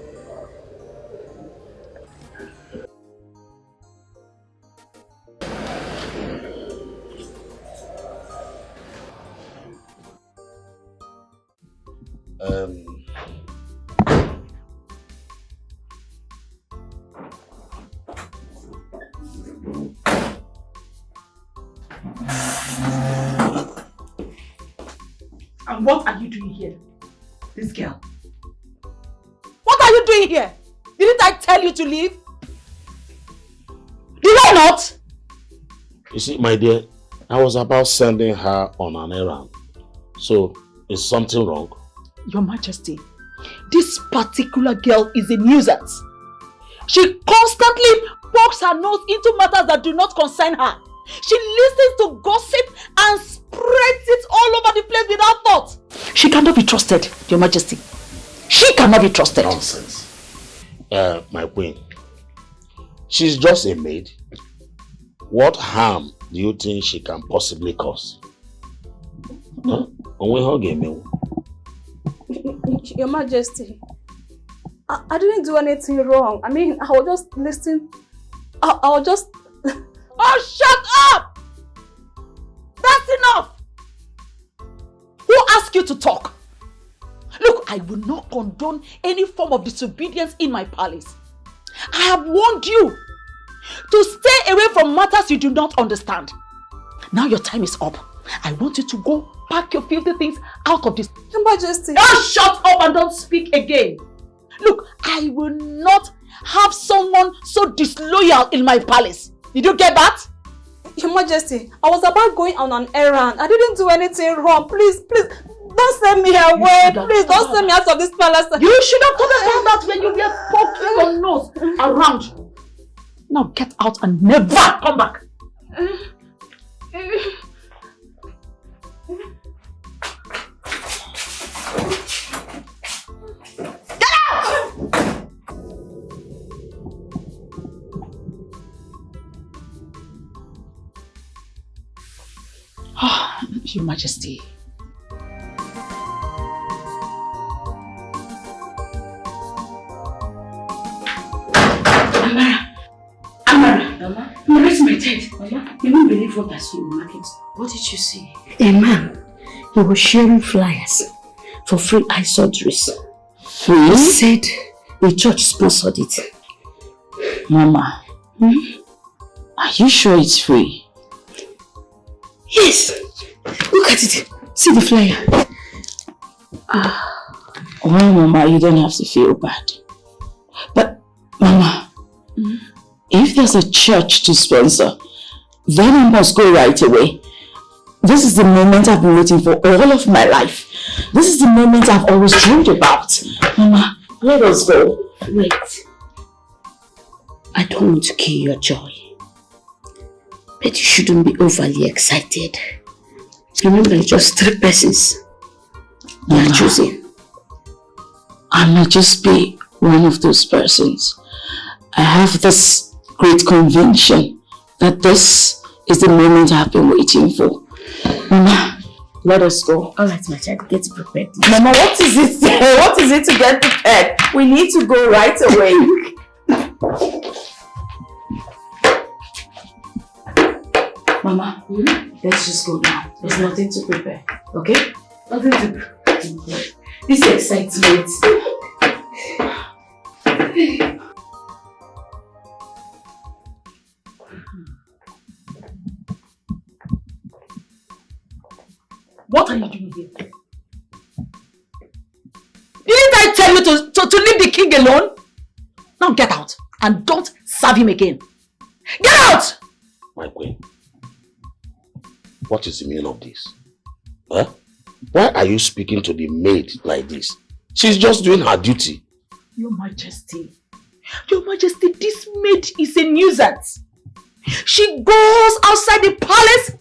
Speaker 4: And what are you doing here? This girl. What are you doing here? Didn't I tell you to leave? Did I not?
Speaker 6: You see, my dear, I was about sending her on an errand. So, is something wrong?
Speaker 4: Your Majesty, this particular girl is a nuisance. She constantly pokes her nose into matters that do not concern her. She listens to gossip and spreads it all over the place without thought. She cannot be trusted, Your Majesty. She cannot be trusted.
Speaker 6: Nonsense. My queen, she's just a maid. What harm do you think she can possibly cause? Huh?
Speaker 17: Your Majesty, I didn't do anything wrong. I mean, I was just listening. I was just...
Speaker 4: Oh, shut up! That's enough! Who asked you to talk? Look, I will not condone any form of disobedience in my palace. I have warned you to stay away from matters you do not understand. Now your time is up. I want you to go pack your filthy things out of this.
Speaker 17: Your Majesty.
Speaker 4: Now shut up and don't speak again. Look, I will not have someone so disloyal in my palace. Did you get that?
Speaker 17: Your Majesty, I was about going on an errand. I didn't do anything wrong. Please, don't send me away. Please, don't send me out of this palace.
Speaker 4: You should have told us that when you were poking your nose around. Now get out and never come back. Your Majesty.
Speaker 9: Mama, I'm raising my head. Mama, you won't believe what I saw in the market. What did you see? A man. He was sharing flyers for free eye surgeries. Free? He said the church sponsored it. Mama, are you sure it's free? Yes. Look at it. See the flyer. Well, Mama, you don't have to feel bad. But, Mama, if there's a church to sponsor, then I must go right away. This is the moment I've been waiting for all of my life. This is the moment I've always dreamed about. Mama, let us go. Wait. I don't want to kill your joy. But you shouldn't be overly excited. Remember, it's just 3 persons you are choosing. I may just be one of those persons. I have this great conviction that this is the moment I've been waiting for. Mama, let us go.
Speaker 16: Alright, my child, get prepared.
Speaker 9: Mama, what is it? What is it to get prepared? We need to go right away. Mama, let's just go now. There's nothing to prepare, okay?
Speaker 16: Nothing to prepare. This excitement.
Speaker 4: What are you doing here? Didn't I tell you to leave the king alone? Now get out and don't serve him again. Get out!
Speaker 6: My queen, what is the meaning of this? Huh? Why are you speaking to the maid like this? She's just doing her duty.
Speaker 4: Your Majesty, this maid is a nuisance. She goes outside the palace,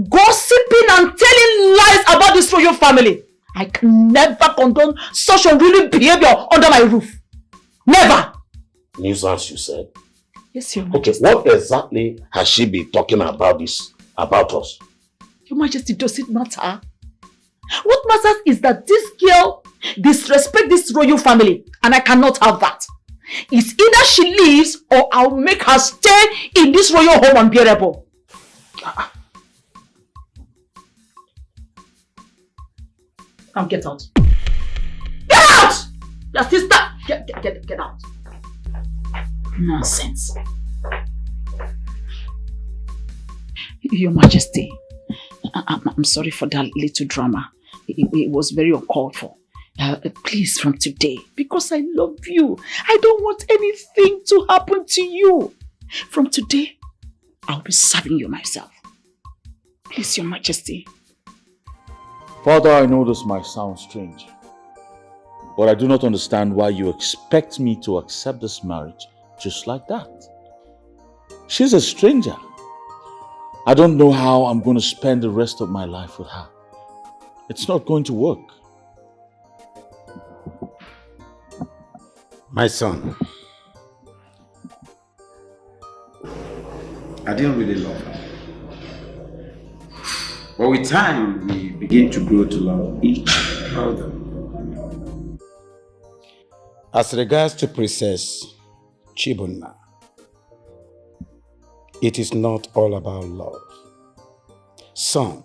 Speaker 4: gossiping and telling lies about this royal family. I can never condone such unruly behavior under my roof. Never!
Speaker 6: Nuisance, you said?
Speaker 4: Yes, Your Majesty.
Speaker 6: Okay, what exactly has she been talking about about us?
Speaker 4: Your Majesty, does it matter? What matters is that this girl disrespects this royal family, and I cannot have that. It's either she leaves or I'll make her stay in this royal home unbearable. Now get out. Get out! Your sister, get out. Nonsense. Your Majesty, I'm sorry for that little drama. It was very uncalled for. Please, from today, because I love you, I don't want anything to happen to you. From today, I'll be serving you myself. Please, Your Majesty.
Speaker 12: Father, I know this might sound strange, but I do not understand why you expect me to accept this marriage just like that. She's a stranger. I don't know how I'm going to spend the rest of my life with her. It's not going to work.
Speaker 1: My son, I didn't really love her. But with time, we begin to grow to love each other. As regards to Princess Chibunna, it is not all about love. Son,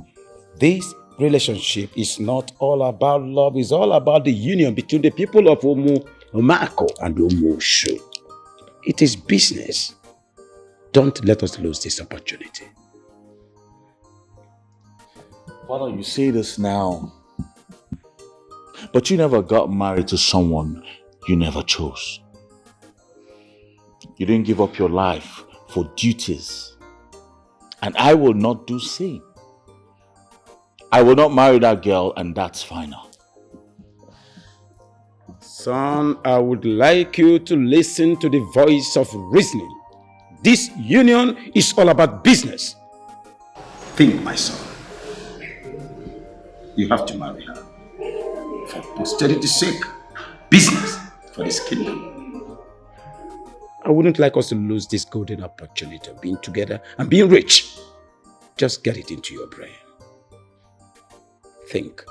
Speaker 1: this relationship is not all about love. It's all about the union between the people of Omako and Omosho. It is business. Don't let us lose this opportunity.
Speaker 12: Father, you say this now, but you never got married to someone you never chose. You didn't give up your life for duties, and I will not do same. I will not marry that girl, and that's final.
Speaker 1: Son, I would like you to listen to the voice of reasoning. This union is all about business. Think, my son. You have to marry her. For posterity's sake. Business for this kingdom. I wouldn't like us to lose this golden opportunity of being together and being rich. Just get it into your brain. Think.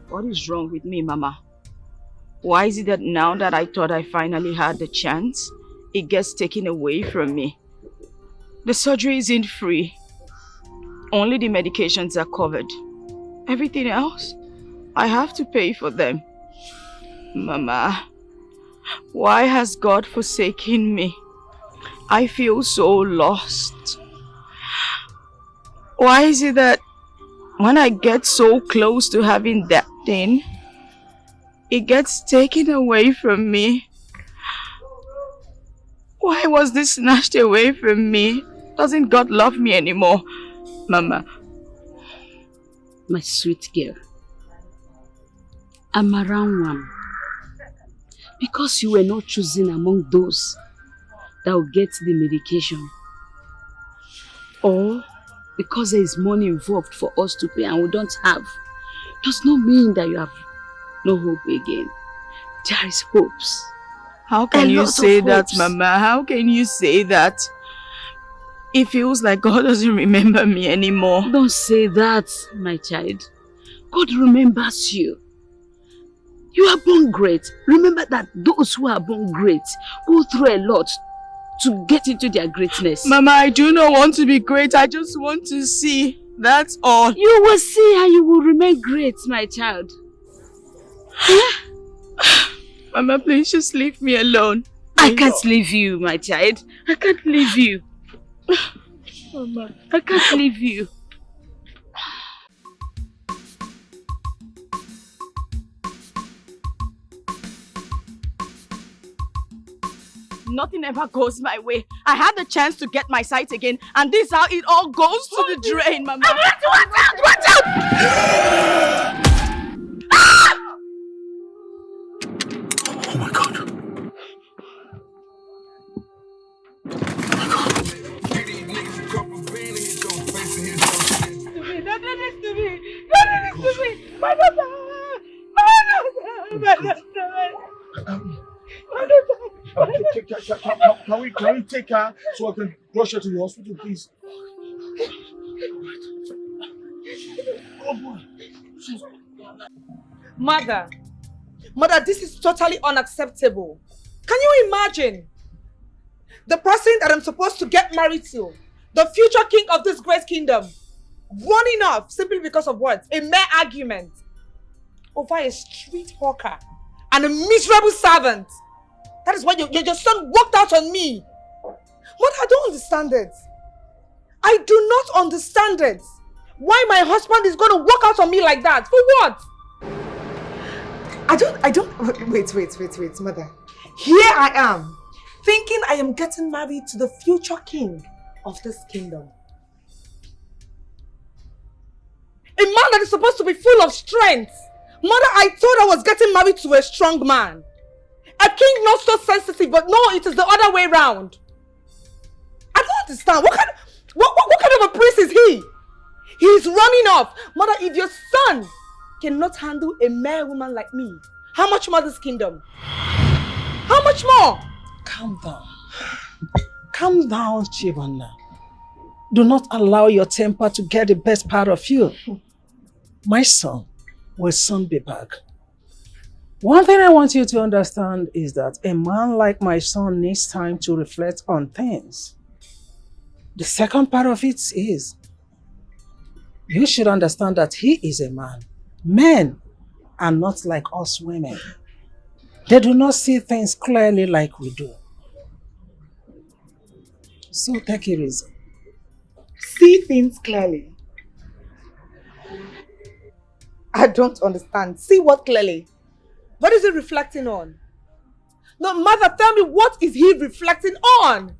Speaker 2: What is wrong with me, Mama? Why is it that now that I thought I finally had the chance, it gets taken away from me? The surgery isn't free. Only the medications are covered. Everything else, I have to pay for them. Mama, why has God forsaken me? I feel so lost. Why is it that when I get so close to having that thing, it gets taken away from me? Why was this snatched away from me? Doesn't God love me anymore? Mama.
Speaker 9: My sweet girl, I'm around one. Because you were not chosen among those that will get the medication, or because there is money involved for us to pay and we don't have, does not mean that you have no hope again. There is hopes.
Speaker 2: How can you say that, Mama? How can you say that? It feels like God doesn't remember me anymore.
Speaker 9: Don't say that, my child. God remembers you. You are born great. Remember that those who are born great go through a lot to get into their greatness.
Speaker 2: Mama, I do not want to be great. I just want to see. That's all.
Speaker 9: You will see and you will remain great, my child.
Speaker 2: Mama, please just leave me alone.
Speaker 9: I can't leave you, my child. I can't leave you.
Speaker 2: Mama,
Speaker 9: I can't leave you.
Speaker 2: Nothing ever goes my way. I had the chance to get my sight again, and this is how it all goes to the drain, Mama.
Speaker 9: Watch out! Watch out!
Speaker 12: Oh my God.
Speaker 2: Don't do this to me! Don't do this to me! My daughter! My daughter!
Speaker 8: Can we take her so I can rush her to the hospital, please? Oh boy.
Speaker 7: Mother, this is totally unacceptable. Can you imagine? The person that I'm supposed to get married to, the future king of this great kingdom, running off simply because of what? A mere argument over a street hawker and a miserable servant. That is why your son walked out on me. Mother, I don't understand it. I do not understand it. Why my husband is going to walk out on me like that? For what? Wait, Mother. Here I am, thinking I am getting married to the future king of this kingdom. A man that is supposed to be full of strength. Mother, I thought I was getting married to a strong man. A king not so sensitive, but no, it is the other way round. I don't understand. What kind of a prince is he? He is running off. Mother, if your son cannot handle a mere woman like me, how much more this kingdom? How much more?
Speaker 3: Calm down. Calm down, Chibana. Do not allow your temper to get the best part of you. My son will soon be back. One thing I want you to understand is that a man like my son needs time to reflect on things. The second part of it is, you should understand that he is a man. Men are not like us women. They do not see things clearly like we do. So take it easy.
Speaker 7: See things clearly. I don't understand. See what clearly? What is he reflecting on? No, Mother, tell me, what is he reflecting on?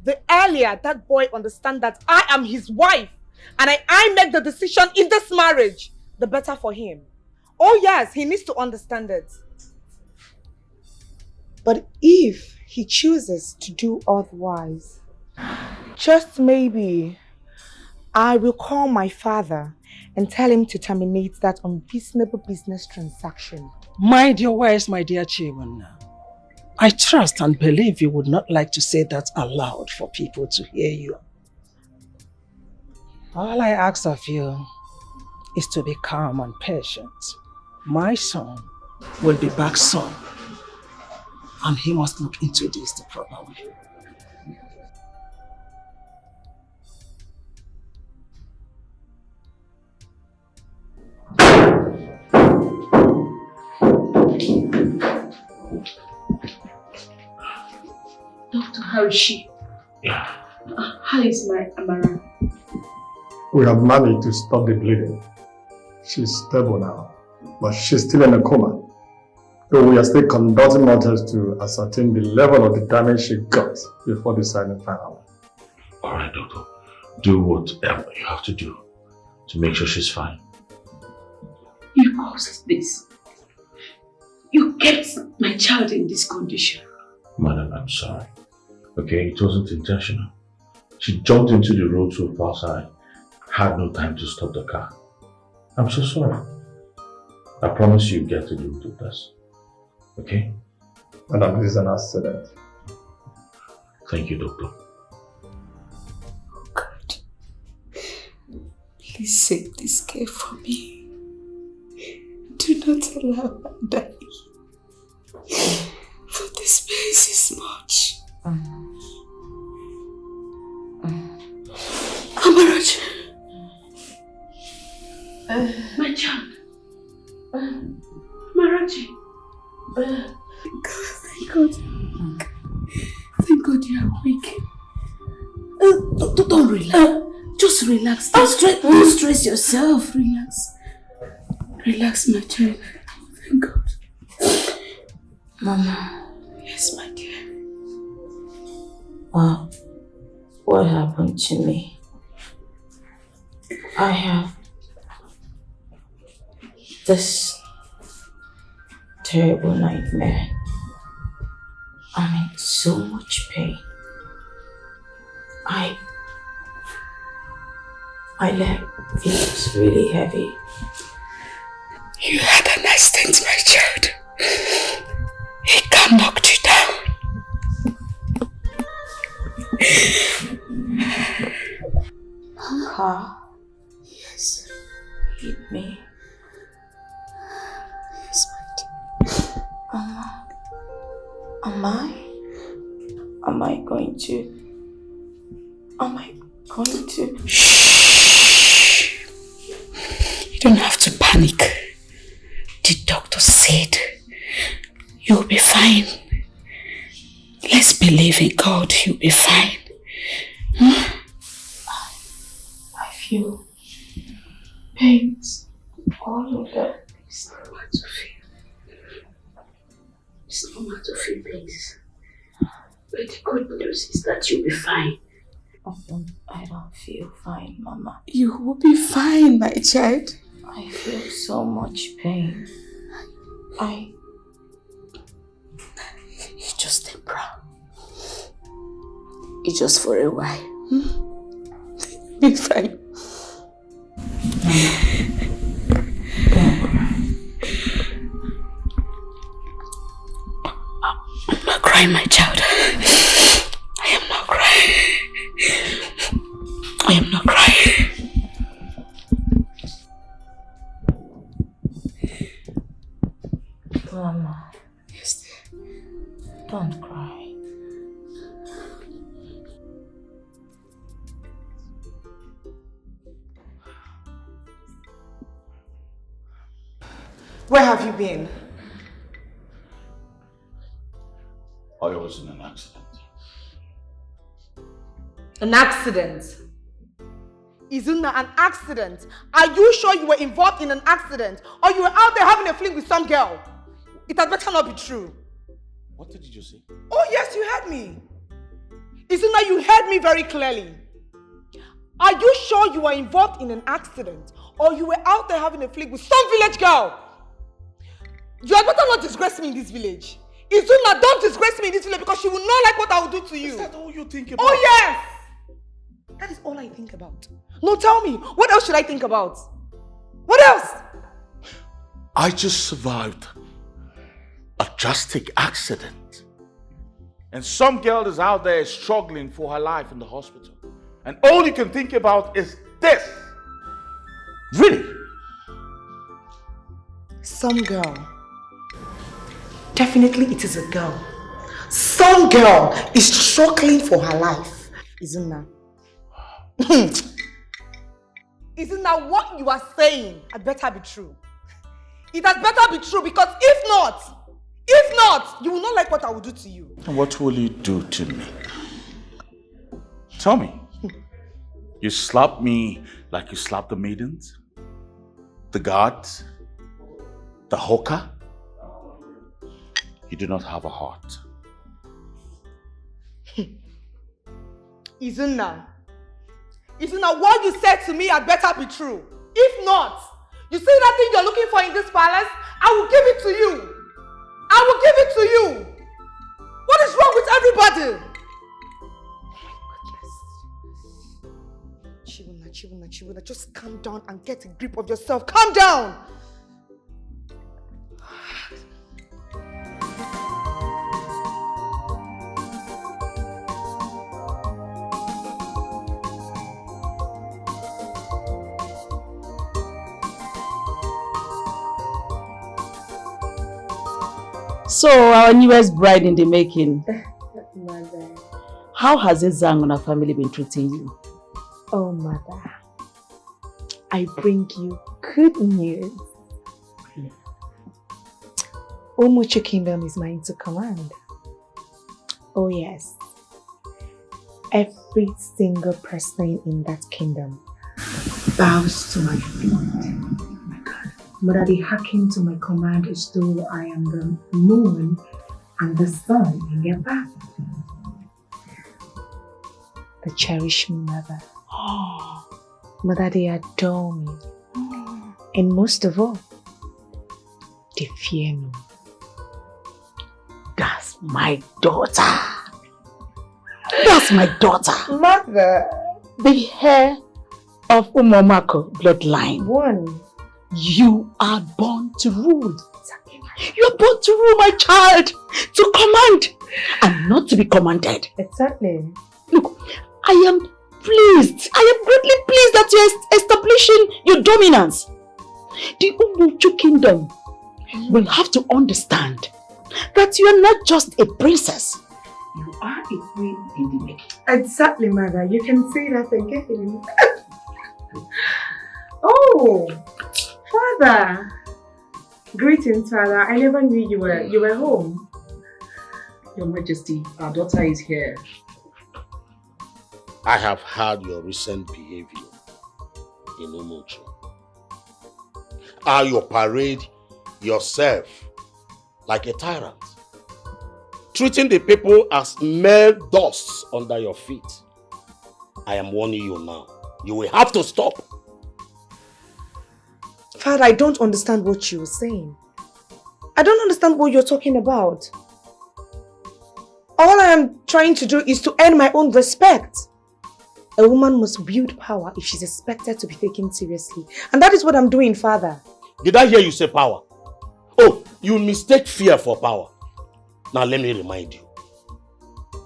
Speaker 7: The earlier that boy understands that I am his wife and I make the decision in this marriage, the better for him. Oh yes, he needs to understand it. But if he chooses to do otherwise, just maybe I will call my father and tell him to terminate that unreasonable business transaction.
Speaker 3: Mind your words, my dear Chibana. I trust and believe you would not like to say that aloud for people to hear you. All I ask of you is to be calm and patient. My son will be back soon, and he must look into this the proper way.
Speaker 9: Doctor, how is she?
Speaker 12: Yeah.
Speaker 9: How is my Amara?
Speaker 15: We have managed to stop the bleeding. She's stable now, but she's still in a coma. So we are still conducting more tests to ascertain the level of the damage she got before deciding finally.
Speaker 12: Alright, doctor. Do whatever you have to do to make sure she's fine.
Speaker 9: You caused this. You kept my child in this condition.
Speaker 12: Madam, I'm sorry. Okay, it wasn't intentional. She jumped into the road so fast I had no time to stop the car. I'm so sorry. I promise you get to do this. Okay?
Speaker 15: Madam, this is an accident.
Speaker 12: Thank you, doctor.
Speaker 16: Please save this girl for me. Do not allow her to die. For this place is much. Amaraj.
Speaker 9: My child. Marachi.
Speaker 16: Thank God. Thank God you are awake. Don't relax. Just relax. Don't stress yourself. Relax. Relax, my child. Thank God.
Speaker 9: Mama.
Speaker 16: Yes, my dear.
Speaker 9: What happened to me? I have this terrible nightmare. I'm in so much pain. My leg feels really heavy.
Speaker 16: You had an accident, my child. He can knock you down.
Speaker 9: Car?
Speaker 16: Yes.
Speaker 9: Hit me.
Speaker 16: Yes, my dear.
Speaker 9: Am I going to?
Speaker 16: Shh. You don't have to panic. The doctor said you'll be fine. Let's believe in God, you'll be fine.
Speaker 9: I feel pains all over. It's normal to feel. It's normal to feel pains. But the good news is that you'll be fine. I don't feel fine, Mama.
Speaker 16: You will be fine, my child.
Speaker 9: I feel so much pain.
Speaker 16: You just temper. It's just for a while. Be fine. I'm not crying, my child. I am not crying. I am not crying.
Speaker 9: Mama.
Speaker 16: Yes, dear.
Speaker 9: Don't cry.
Speaker 7: Where have you been?
Speaker 12: I was in an accident.
Speaker 7: An accident? Isn't an accident? Are you sure you were involved in an accident? Or you were out there having a fling with some girl? It had better not be true.
Speaker 12: What did you just say?
Speaker 7: Oh yes, you heard me. Isn't you heard me very clearly? Are you sure you were involved in an accident? Or you were out there having a fling with some village girl? You had better not disgrace me in this village. Izuna, don't disgrace me in this village because she will not like what I will do to you.
Speaker 12: Is that all you think about?
Speaker 7: Oh yes! That is all I think about. No, tell me, what else should I think about? What else?
Speaker 12: I just survived a drastic accident. And some girl is out there struggling for her life in the hospital. And all you can think about is this. Really?
Speaker 7: Some girl. Definitely it is a girl. Some girl is struggling for her life. Isn't that? Isn't that what you are saying had better be true? It had better be true because if not, you will not like what I will do to you.
Speaker 12: And what will you do to me? Tell me. You slap me like you slap the maidens? The guards? The hawker? You do not have a heart.
Speaker 7: Isn't what you said to me had better be true? If not, you see that thing you're looking for in this palace? I will give it to you. I will give it to you. What is wrong with everybody? Oh my goodness. Chibuna, just calm down and get a grip of yourself. Calm down!
Speaker 18: So, our newest bride in the making.
Speaker 17: Mother.
Speaker 18: How has Ezang and her family been treating you?
Speaker 17: Oh, Mother. I bring you good news. Umuchu Kingdom is mine to command. Oh, yes. Every single person in that kingdom bows to my feet. Mother, they hearken to my command as though I am the moon and the sun in their path. They cherish me, Mother. Mother, they adore me. And most of all, they fear me.
Speaker 18: That's my daughter. That's my daughter.
Speaker 17: Mother.
Speaker 18: The hair of Umomako bloodline.
Speaker 17: One.
Speaker 18: You are born to rule. You're born to rule, my child. To command and not to be commanded.
Speaker 17: Exactly.
Speaker 18: Look, I am pleased. I am greatly pleased that you're establishing your dominance. The Umuchu Kingdom will have to understand that you are not just a princess. You are a queen in the making.
Speaker 17: Exactly, Mother. You can say that again. Oh, Father. Greetings, Father. I never knew you were home.
Speaker 19: Your Majesty, our daughter is here.
Speaker 6: I have heard your recent behavior in Umuchu. How you parade yourself like a tyrant, treating the people as mere dust under your feet. I am warning you now. You will have to stop.
Speaker 7: Father, I don't understand what you're saying. I don't understand what you're talking about. All I am trying to do is to earn my own respect. A woman must wield power if she's expected to be taken seriously. And that is what I'm doing, Father.
Speaker 6: Did I hear you say power? Oh, you mistake fear for power. Now let me remind you.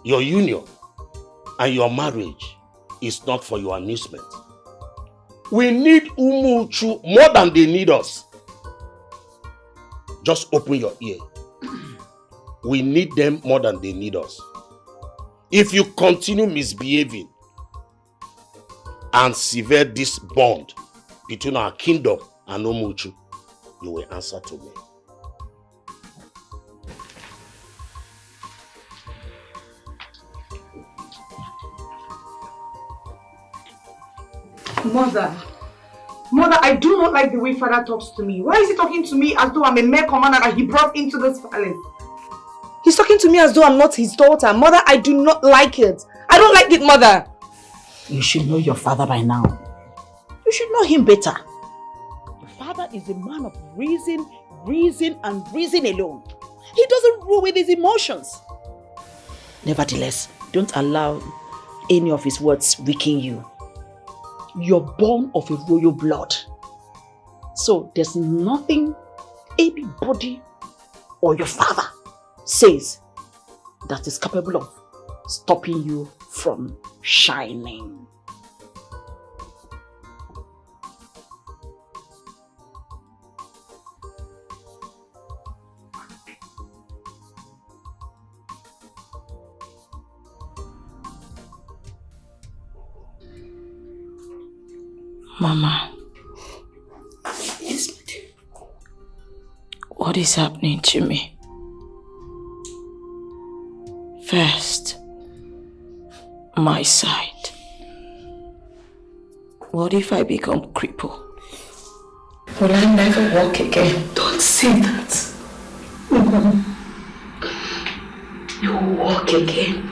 Speaker 6: Your union and your marriage is not for your amusement. We need Umuchu more than they need us. Just open your ear. We need them more than they need us. If you continue misbehaving and sever this bond between our kingdom and Umuchu, you will answer to me.
Speaker 7: Mother, I do not like the way Father talks to me. Why is he talking to me as though I'm a mere commander that he brought into this palace? He's talking to me as though I'm not his daughter. Mother, I do not like it. I don't like it, Mother.
Speaker 18: You should know your father by now. You should know him better. Your father is a man of reason and reason alone. He doesn't rule with his emotions. Nevertheless, don't allow any of his words weaken you. You're born of a royal blood. So there's nothing anybody or your father says that is capable of stopping you from shining. Mama.
Speaker 16: Yes, my dear.
Speaker 18: What is happening to me? First, my sight. What if I become crippled?
Speaker 16: Will I never walk again? Don't say that. You will walk again.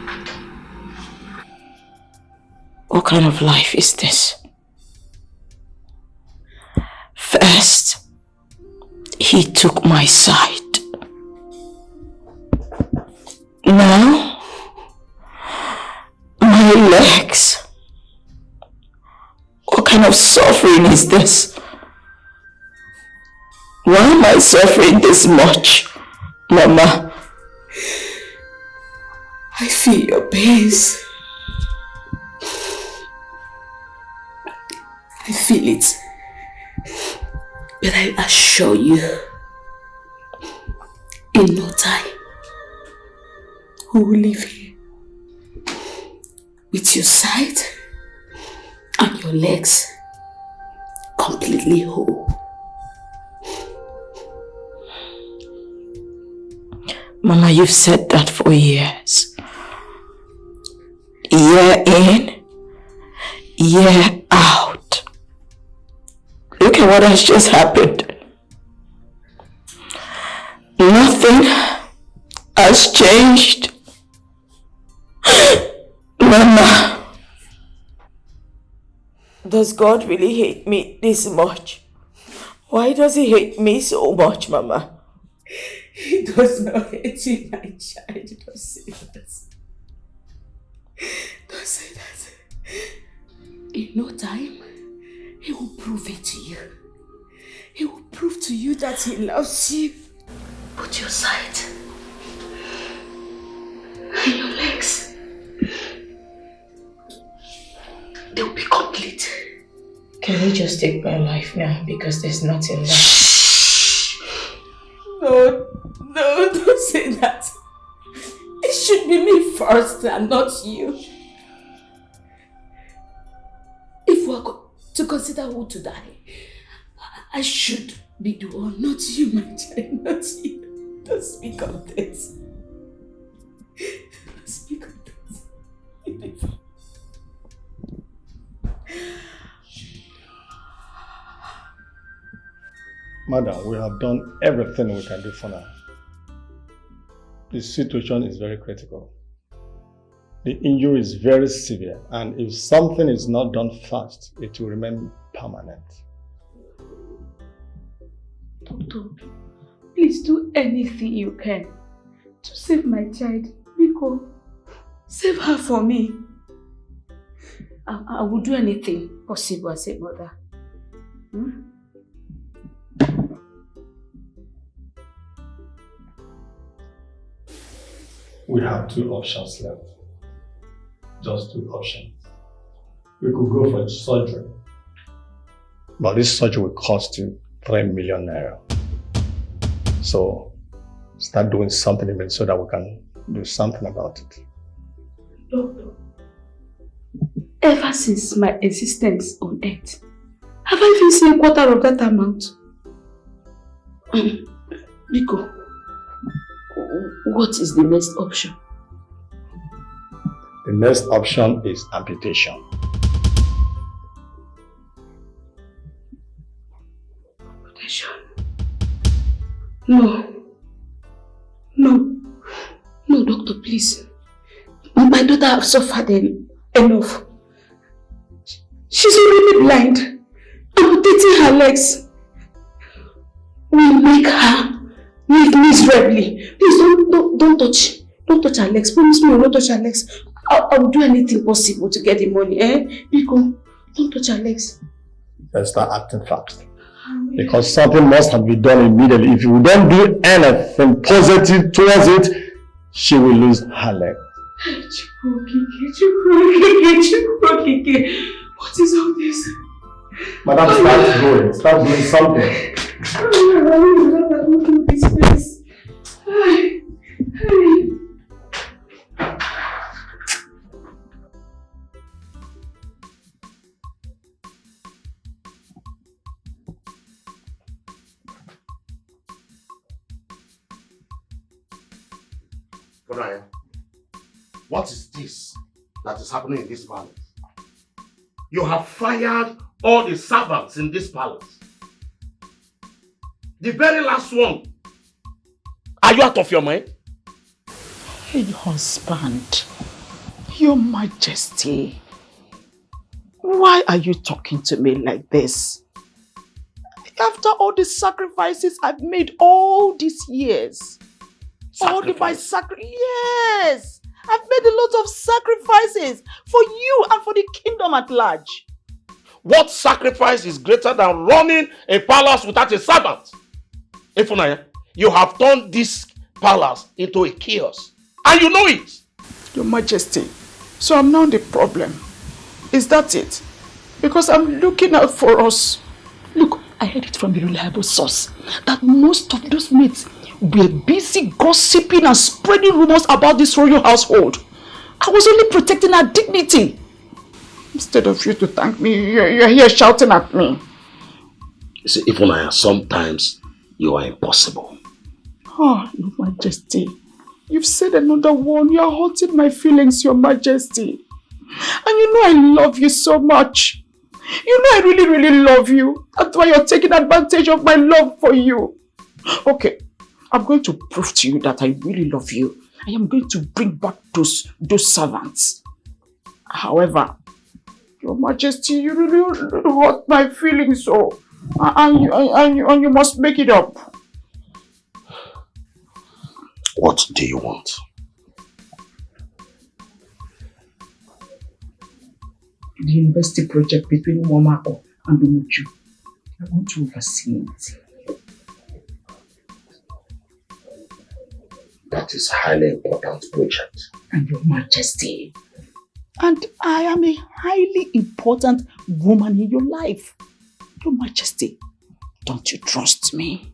Speaker 18: What kind of life is this? First, he took my sight. Now, my legs. What kind
Speaker 16: kind of suffering is this? Why am I suffering this much, Mama? I feel your pains. I feel it. But I assure you, in no time, we will leave here with your sight and your legs completely whole. Mama, you've said that for years. Year in, year out. Look at what has just happened. Nothing has changed. Mama, does God really hate me this much? Why does he hate me so much, Mama? He does not hate you, my child. Don't say that. Don't say that. In no time, he will prove it to you. He will prove to you that he loves you. Put your sight and your legs. They will be complete. Can you just take my life now? Because there's nothing left. No, don't say that. It should be me first and not you. If we are to consider who to die, I should be the one, not you, my child, not you. Don't speak of this. Don't speak of this.
Speaker 15: Madam, we have done everything we can do for now. The situation is very critical. The injury is very severe, and if something is not done fast, it will remain permanent.
Speaker 17: Doctor, please do anything you can to save my child. Biko, save her for me. I will do anything possible as a mother.
Speaker 15: We have two options left. Just two options. We could go for surgery. But this surgery will cost you 3 million naira. So start doing something in it so that we can do something about it.
Speaker 17: Doctor, ever since my existence on earth, have I even seen a quarter of that amount? Biko, what is the next option?
Speaker 15: The next option is amputation.
Speaker 17: Amputation? No, doctor, please. My daughter has suffered enough. She's already blind. Amputating her legs will make her live miserably. Please don't touch her legs. Promise me you will not touch her legs. I will do anything possible to get the money. Biko, don't touch her legs.
Speaker 15: Let's start acting fast. Because something must have been done immediately. If you don't do anything positive towards it, she will lose her leg.
Speaker 17: What is all this?
Speaker 15: Madam, start going. Start doing something.
Speaker 6: Brian, what is this that is happening in this palace? You have fired all the servants in this palace. The very last one. Are you out of your mind?
Speaker 18: Hey, husband, Your Majesty, why are you talking to me like this? After all the sacrifices I've made all these years. Yes! I've made a lot of sacrifices for you and for the kingdom at large.
Speaker 6: What sacrifice is greater than running a palace without a servant? Ifunanya, you have turned this palace into a chaos. And you know it.
Speaker 20: Your Majesty, so I'm now the problem. Is that it? Because I'm looking out for us. Look, I heard it from a reliable source that most of those maids were busy gossiping and spreading rumors about this royal household. I was only protecting our dignity. Instead of you to thank me, you're here shouting at me.
Speaker 6: You see, Ifunanya, sometimes you are impossible.
Speaker 20: Oh, Your Majesty. You've said another one. You're hurting my feelings, Your Majesty. And you know I love you so much. You know I really, really love you. That's why you're taking advantage of my love for you. Okay, I'm going to prove to you that I really love you. I am going to bring back those servants. However, Your Majesty, you really hurt my feelings so. And you must make it up.
Speaker 6: What do you want?
Speaker 20: The university project between Momako and Umuchu. I want to oversee it.
Speaker 6: That is a highly important project.
Speaker 20: And Your Majesty. And I am a highly important woman in your life. Your Majesty, don't you trust me?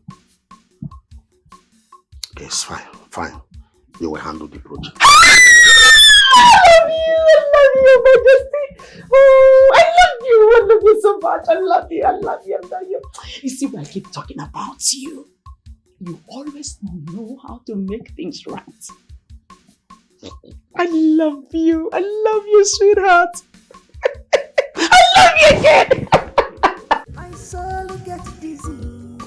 Speaker 6: Yes, fine. You will handle the project.
Speaker 20: I love you, Your Majesty. Oh, I love you so much. I love you. You see, when I keep talking about you, you always know how to make things right. I love you, sweetheart. I love you again.
Speaker 13: My soul gets dizzy,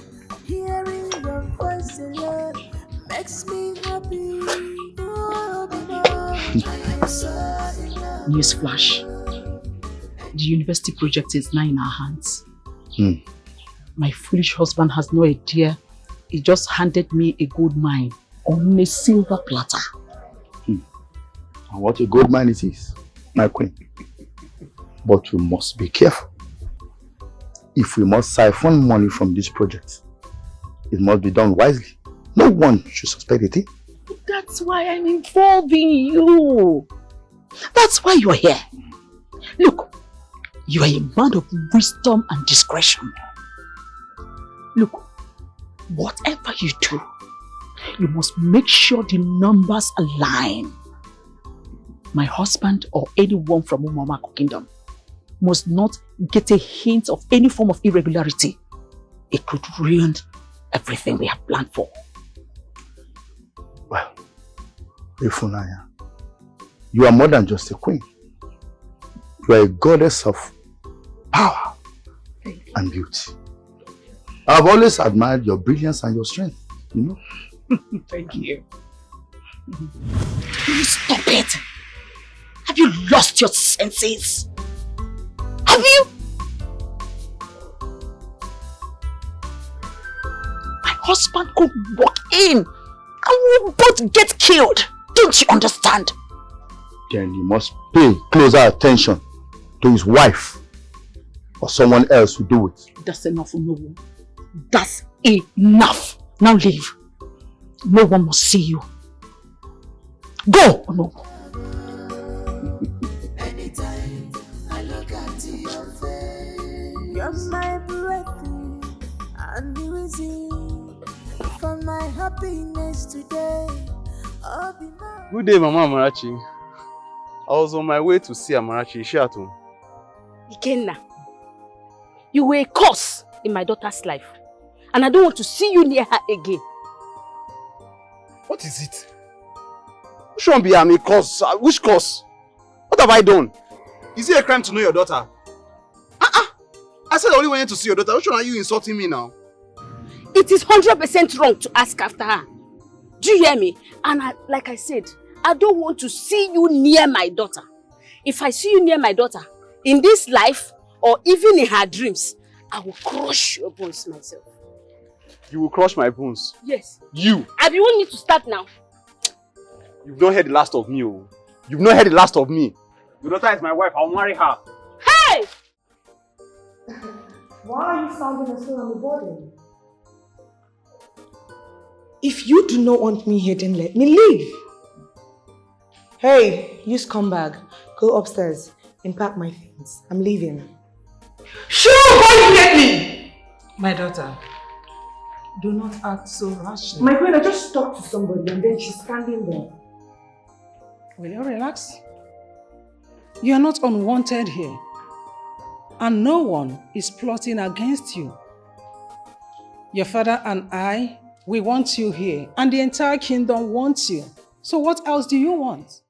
Speaker 13: hearing your voice alone makes me happy.
Speaker 20: Newsflash. The university project is now in our hands. My foolish husband has no idea. He just handed me a gold mine on a silver platter.
Speaker 11: And what a gold mine it is, my queen. But we must be careful. If we must siphon money from this project, it must be done wisely. No one should suspect a thing.
Speaker 20: That's why I'm involving you. That's why you're here. Look, you are a man of wisdom and discretion. Look, whatever you do, you must make sure the numbers align. My husband or anyone from Umamako Kingdom must not get a hint of any form of irregularity. It could ruin everything we have planned for.
Speaker 11: Well, Ifunanya, you are more than just a queen. You are a goddess of power and beauty. I've always admired your brilliance and your strength, you know?
Speaker 20: Thank you. Will you stop it? Have you lost your senses? Have you? My husband could walk in and we'll both get killed. Don't you understand?
Speaker 11: Then you must pay closer attention to his wife or someone else to do it.
Speaker 20: That's enough, no one. That's enough. Now leave. No one must see you. Go! No.
Speaker 13: Anytime I look at your face, you're my breath and the reason for my happiness today.
Speaker 8: Good day, Mama Amarachi. I was on my way to see Amarachi. Is she at home?
Speaker 9: Ikenna, you were a curse in my daughter's life. And I don't want to see you near her again.
Speaker 8: What is it? You shouldn't be a curse. Which curse? What have I done? Is it a crime to know your daughter? I said I only wanted to see your daughter. Which one are you insulting me now?
Speaker 9: It is 100% wrong to ask after her. Do you hear me? And like I said, I don't want to see you near my daughter. If I see you near my daughter, in this life or even in her dreams, I will crush your bones myself.
Speaker 8: You will crush my bones?
Speaker 9: Yes.
Speaker 8: You?
Speaker 9: I want me to start now.
Speaker 8: You've not heard the last of me. Oh. You've not heard the last of me. Your daughter is my wife. I'll marry her.
Speaker 9: Hey!
Speaker 7: Why are you sounding as though I'm a burden? If you do not want me here, then let me leave. Hey, you scumbag. Go upstairs and pack my things. I'm leaving.
Speaker 3: Sure, why you get me? My daughter, do not act so rashly.
Speaker 7: My friend, I just talked to somebody and then she's standing there.
Speaker 3: Will you relax? You are not unwanted here. And no one is plotting against you. Your father and I, we want you here. And the entire kingdom wants you. So what else do you want?